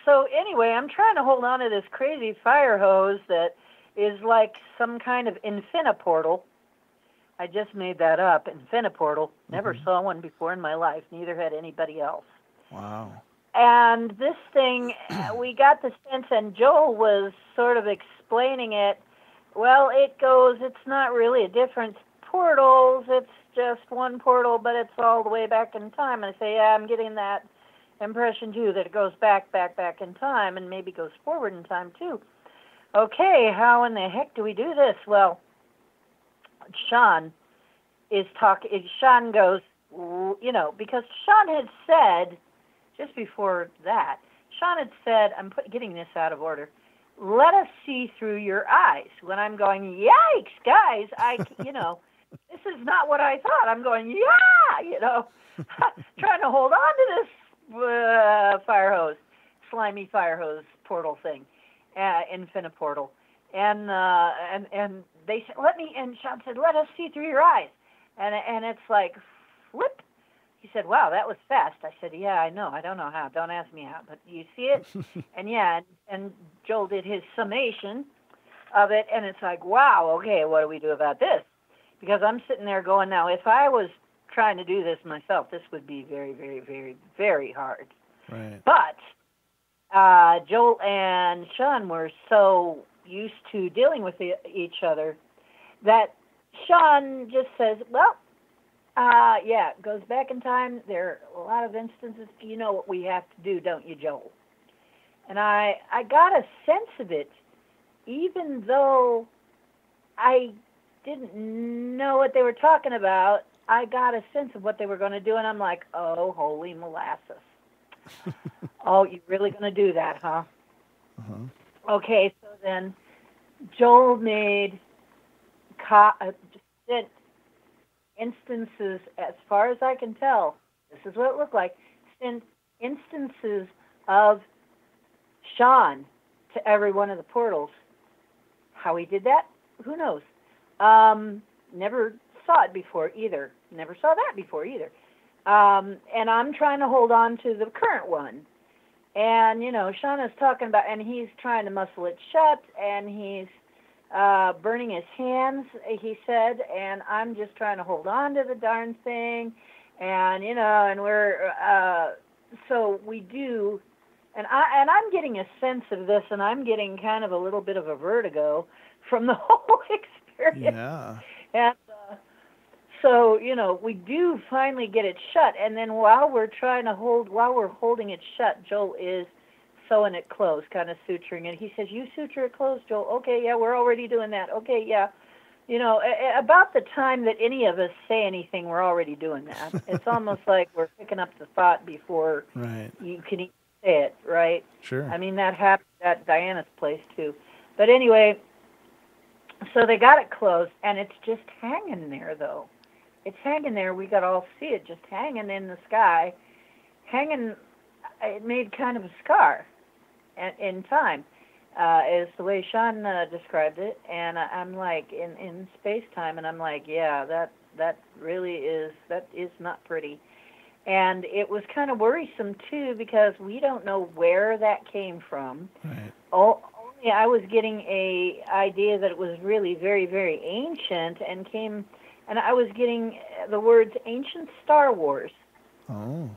So anyway, I'm trying to hold on to this crazy fire hose that is like some kind of infiniportal. I just made that up, infiniportal. Never saw one before in my life, neither had anybody else. Wow. And this thing, we got the sense, and Joel was sort of explaining it. Well, it's not really a difference. Portals, it's just one portal, but it's all the way back in time. And I say, yeah, I'm getting that impression too, that it goes back in time, and maybe goes forward in time too. Okay, how in the heck do we do this? Well, Sean goes, you know, because Sean had said, just before that, Sean had said, I'm getting this out of order, let us see through your eyes. When I'm going, yikes, guys, you know, this is not what I thought. I'm going, yeah, you know, trying to hold on to this fire hose, slimy fire hose portal thing, infinite portal. And they said, and Sean said, let us see through your eyes. And it's like, flip. He said, wow, that was fast. I said, yeah, I know. I don't know how. Don't ask me how. But you see it? And yeah, and Joel did his summation of it. And it's like, wow, okay, what do we do about this? Because I'm sitting there going, now, if I was trying to do this myself, this would be very, very, very, very hard. Right. But Joel and Sean were so used to dealing with each other that Sean just says, well, yeah, it goes back in time. There are a lot of instances. You know what we have to do, don't you, Joel? And I got a sense of it, even though I didn't know what they were talking about. I got a sense of what they were going to do, and I'm like, oh, holy molasses. Oh, you're really going to do that, huh? Uh-huh. Okay, so then Joel made instances, as far as I can tell, this is what it looked like, instances of Sean to every one of the portals. How he did that, who knows? Never saw it before either. Never saw that before either. And I'm trying to hold on to the current one. And, you know, Sean is talking about, and he's trying to muscle it shut, and he's burning his hands, he said, and I'm just trying to hold on to the darn thing. And, you know, and we're, so we do, and I'm getting a sense of this, and I'm getting kind of a little bit of a vertigo from the whole experience. Yeah. And so, you know, we do finally get it shut, and then while we're holding it shut, Joel is sewing it closed, kind of suturing it. He says, you suture it closed, Joel? Okay, yeah, we're already doing that. Okay, yeah. You know, about the time that any of us say anything, we're already doing that. It's almost like we're picking up the thought before you can even say it, right? Sure. I mean, that happened at Diana's place, too. But anyway, so they got it closed, and it's just hanging there, though. It's hanging there. We got all see it just hanging in the sky. Hanging, it made kind of a scar in time. is the way Sean described it, and I'm like in space time, and I'm like, yeah, that really is not pretty, and it was kind of worrisome too because we don't know where that came from. Right. Only I was getting a idea that it was really very, very ancient, and I was getting the words ancient Star Wars. Oh.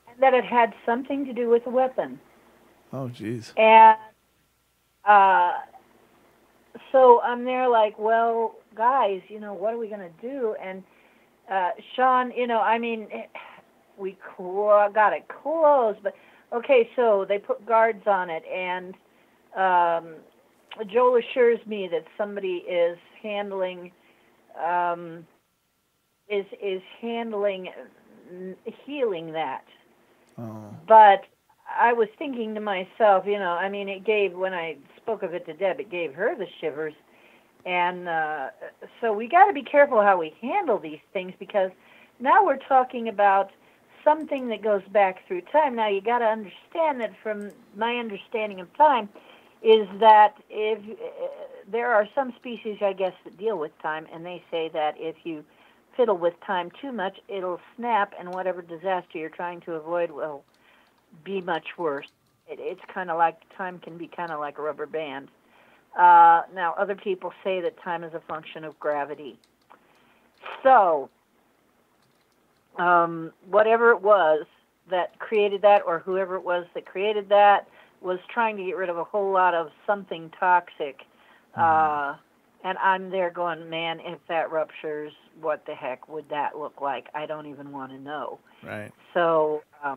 And that it had something to do with a weapon. Oh, geez. And so I'm there like, well, guys, what are we going to do? And Sean, I mean, we got it closed, but okay, so they put guards on it, and Joel assures me that somebody is handling healing that. Oh. But I was thinking to myself, I mean, it gave, when I spoke of it to Deb, it gave her the shivers. And so we got to be careful how we handle these things, because now we're talking about something that goes back through time. Now, you got to understand that from my understanding of time is that if there are some species, I guess, that deal with time, and they say that if you fiddle with time too much, it'll snap, and whatever disaster you're trying to avoid will be much worse. It's kind of like, time can be kind of like a rubber band. Now, other people say that time is a function of gravity. So, whatever it was that created that, or whoever it was that created that, was trying to get rid of a whole lot of something toxic. And I'm there going, man, if that ruptures, what the heck would that look like? I don't even want to know. Right. So, I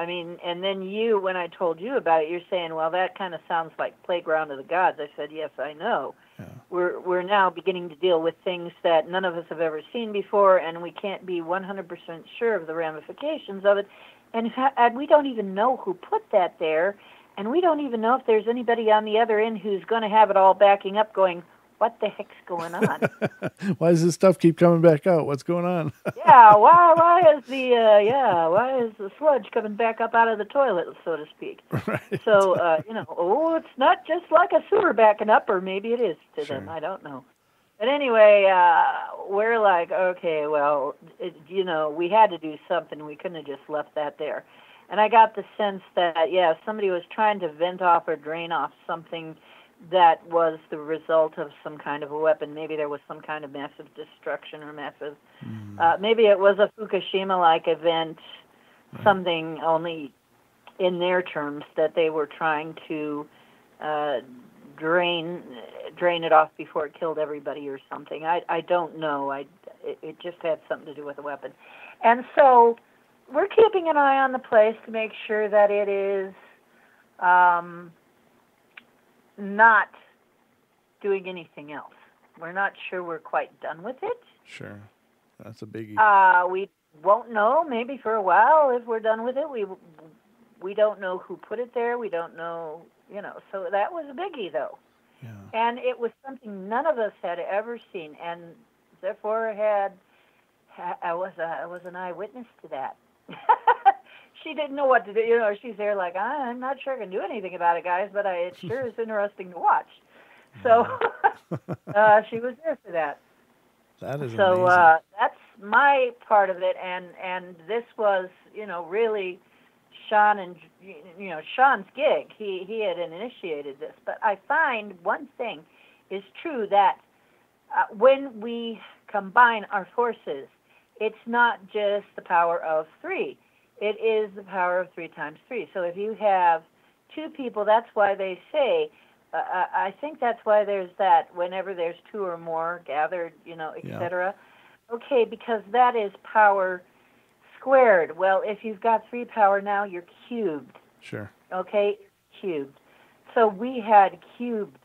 mean, and then when I told you about it, you're saying, well, that kind of sounds like Playground of the Gods. I said, yes, I know. Yeah. We're now beginning to deal with things that none of us have ever seen before, and we can't be 100% sure of the ramifications of it. And we don't even know who put that there, and we don't even know if there's anybody on the other end who's going to have it all backing up going, what the heck's going on? Why does this stuff keep coming back out? What's going on? Yeah, why is the sludge coming back up out of the toilet, so to speak? Right. So, it's not just like a sewer backing up, or maybe it is to Sure. them. I don't know. But anyway, we're like, okay, well, we had to do something. We couldn't have just left that there. And I got the sense that, somebody was trying to vent off or drain off something that was the result of some kind of a weapon. Maybe there was some kind of massive destruction or massive, maybe it was a Fukushima-like event, something only in their terms that they were trying to drain it off before it killed everybody or something. I don't know. It just had something to do with a weapon. And so we're keeping an eye on the place to make sure that it is not doing anything else. We're not sure we're quite done with it. Sure. That's a biggie. We won't know maybe for a while if we're done with it. We don't know who put it there. We don't know, so that was a biggie, though. Yeah. And it was something none of us had ever seen, and therefore I was an eyewitness to that. She didn't know what to do. She's there like, I'm not sure I can do anything about it, guys, but it sure is interesting to watch. So she was there for that. That is so amazing. That's my part of it, and this was, really Sean and Sean's gig. He had initiated this, but I find one thing is true, that when we combine our forces, it's not just the power of 3. It is the power of 3 times 3. So if you have 2 people, that's why they say, I think that's why there's that, whenever there's 2 or more gathered, etc. Okay, because that is power squared. Well, if you've got 3 power now, you're cubed. Sure. Okay, cubed. So we had cubed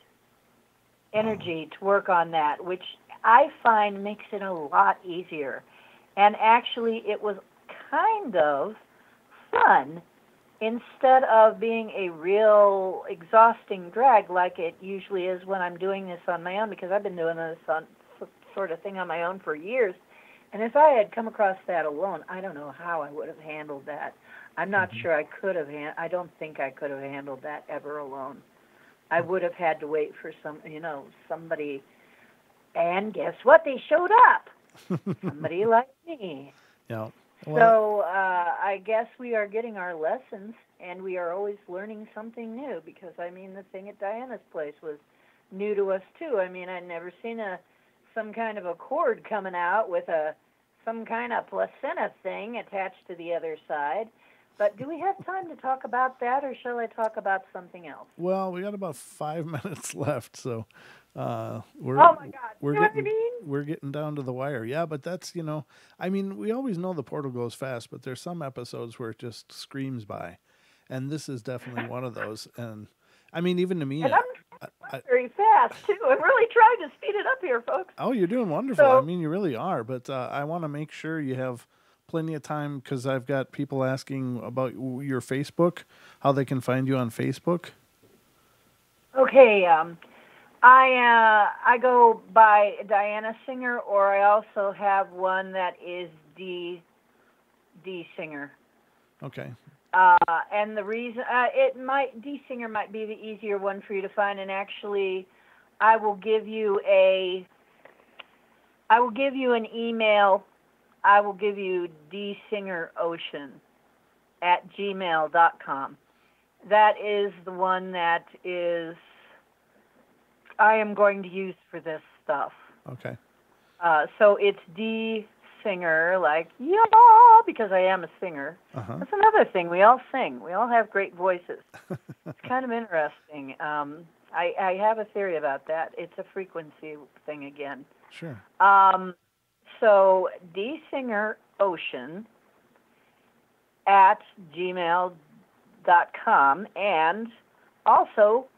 energy to work on that, which I find makes it a lot easier. And actually, it was kind of fun instead of being a real exhausting drag like it usually is when I'm doing this on my own, because I've been doing this sort of thing on my own for years. And if I had come across that alone, I don't know how I would have handled that. I'm not sure I could have. I don't think I could have handled that ever alone. I would have had to wait for somebody. And guess what? They showed up. Somebody like me. Yeah. So I guess we are getting our lessons, and we are always learning something new. Because the thing at Diana's place was new to us too. I'd never seen some kind of a cord coming out with some kind of placenta thing attached to the other side. But do we have time to talk about that, or shall I talk about something else? Well, we got about 5 minutes left, so oh my God! We're getting down to the wire. Yeah, but that's we always know the portal goes fast, but there's some episodes where it just screams by, and this is definitely one of those. And even to me, and I'm very fast too. I'm really trying to speed it up here, folks. Oh, you're doing wonderful. You really are. But I want to make sure you have plenty of time, because I've got people asking about your Facebook, how they can find you on Facebook. Okay, I go by Diana Singer, or I also have one that is D Singer. Okay. And the reason D Singer might be the easier one for you to find, and actually, I will give you an email. I will give you dsingerocean@gmail.com. That is the one that I am going to use for this stuff. Okay. So it's D Singer, like, yeah, because I am a singer. Uh-huh. That's another thing. We all sing. We all have great voices. It's kind of interesting. I have a theory about that. It's a frequency thing again. Sure. So dsingerocean@gmail.com, and also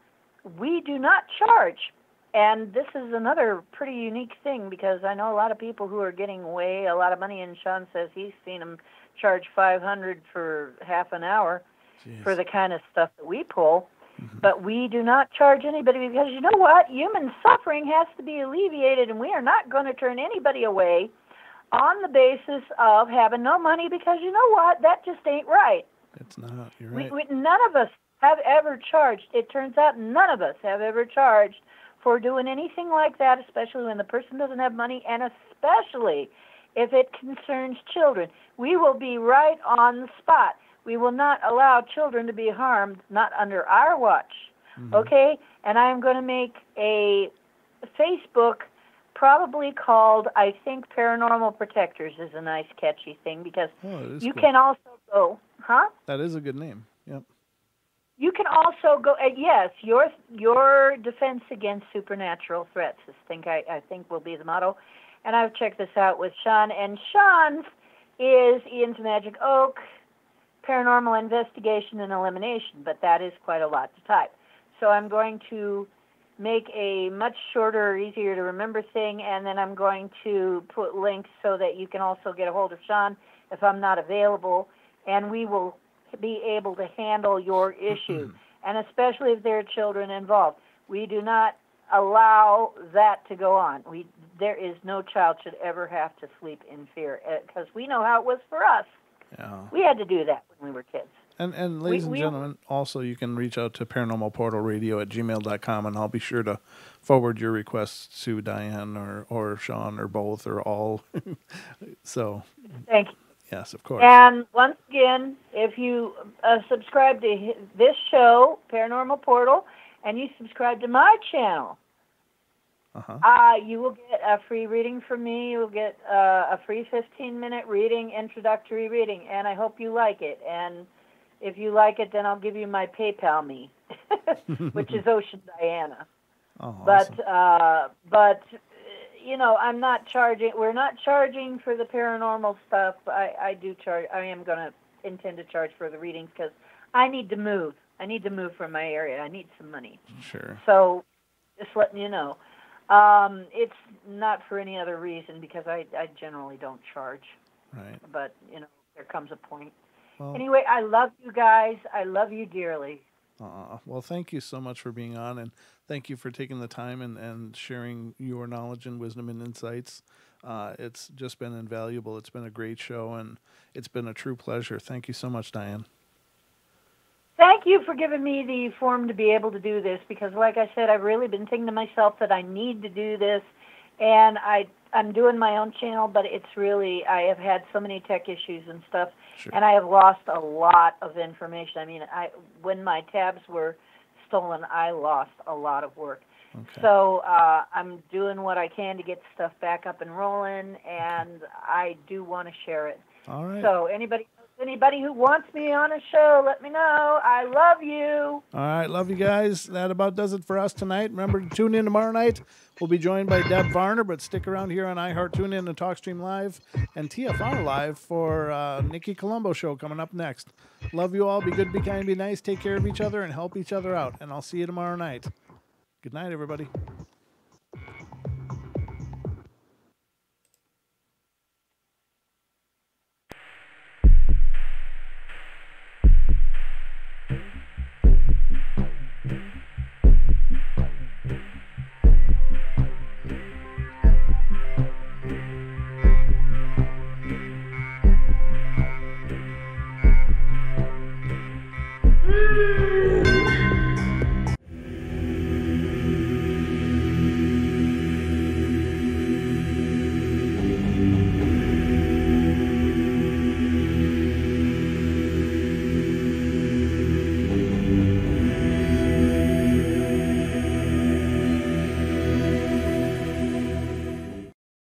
we do not charge. And this is another pretty unique thing, because I know a lot of people who are getting way a lot of money, and Sean says he's seen them charge $500 for half an hour. Jeez. For the kind of stuff that we pull. Mm-hmm. But we do not charge anybody, because you know what? Human suffering has to be alleviated, and we are not going to turn anybody away on the basis of having no money, because you know what? That just ain't right. It's not. You're right. None of us have ever charged. It turns out none of us have ever charged for doing anything like that, especially when the person doesn't have money, and especially if it concerns children. We will be right on the spot. We will not allow children to be harmed, not under our watch. Mm-hmm. Okay? And I'm going to make a Facebook probably called, I think, Paranormal Protectors is a nice, catchy thing, because you can also go, huh? That is a good name. Yep. You can also go, yes, your defense against supernatural threats, I think will be the motto. And I've checked this out with Sean, and Sean's is Ian's Magic Oak, Paranormal Investigation and Elimination, but that is quite a lot to type. So I'm going to make a much shorter, easier to remember thing, and then I'm going to put links so that you can also get a hold of Sean if I'm not available, and we will be able to handle your issue, and especially if there are children involved. We do not allow that to go on. There is no child should ever have to sleep in fear, because we know how it was for us. Yeah. We had to do that when we were kids. And ladies and gentlemen, also you can reach out to paranormalportalradio@gmail.com, and I'll be sure to forward your requests to Diane or Sean or both or all. So thank you. Yes, of course. And once again, if you subscribe to this show, Paranormal Portal, and you subscribe to my channel, you will get a free reading from me. You will get a free 15-minute reading, introductory reading, and I hope you like it. And if you like it, then I'll give you my PayPal me, which is Ocean Diana. Oh, but awesome. You know, I'm not charging. We're not charging for the paranormal stuff. I do charge. I am going to intend to charge for the readings, because I need to move. I need to move from my area. I need some money. Sure. So, just letting you know. It's not for any other reason, because I generally don't charge. Right. But, you know, there comes a point. Well, anyway, I love you guys. I love you dearly. Well, thank you so much for being on, and thank you for taking the time and sharing your knowledge and wisdom and insights. It's just been invaluable. It's been a great show, and it's been a true pleasure. Thank you so much, Diane. Thank you for giving me the forum to be able to do this, because like I said, I've really been thinking to myself that I need to do this, and I'm doing my own channel, but it's really, I have had so many tech issues and stuff, and I have lost a lot of information. I mean, when my tabs were stolen, I lost a lot of work. Okay. So I'm doing what I can to get stuff back up and rolling, and I do want to share it. All right. So anybody who wants me on a show, let me know. I love you. All right, love you guys. That about does it for us tonight. Remember to tune in tomorrow night. We'll be joined by Deb Varner, but stick around here on iHeart, tune in to TalkStream Live and TFR Live for Nikki Colombo show coming up next. Love you all. Be good, be kind, be nice. Take care of each other and help each other out. And I'll see you tomorrow night. Good night, everybody.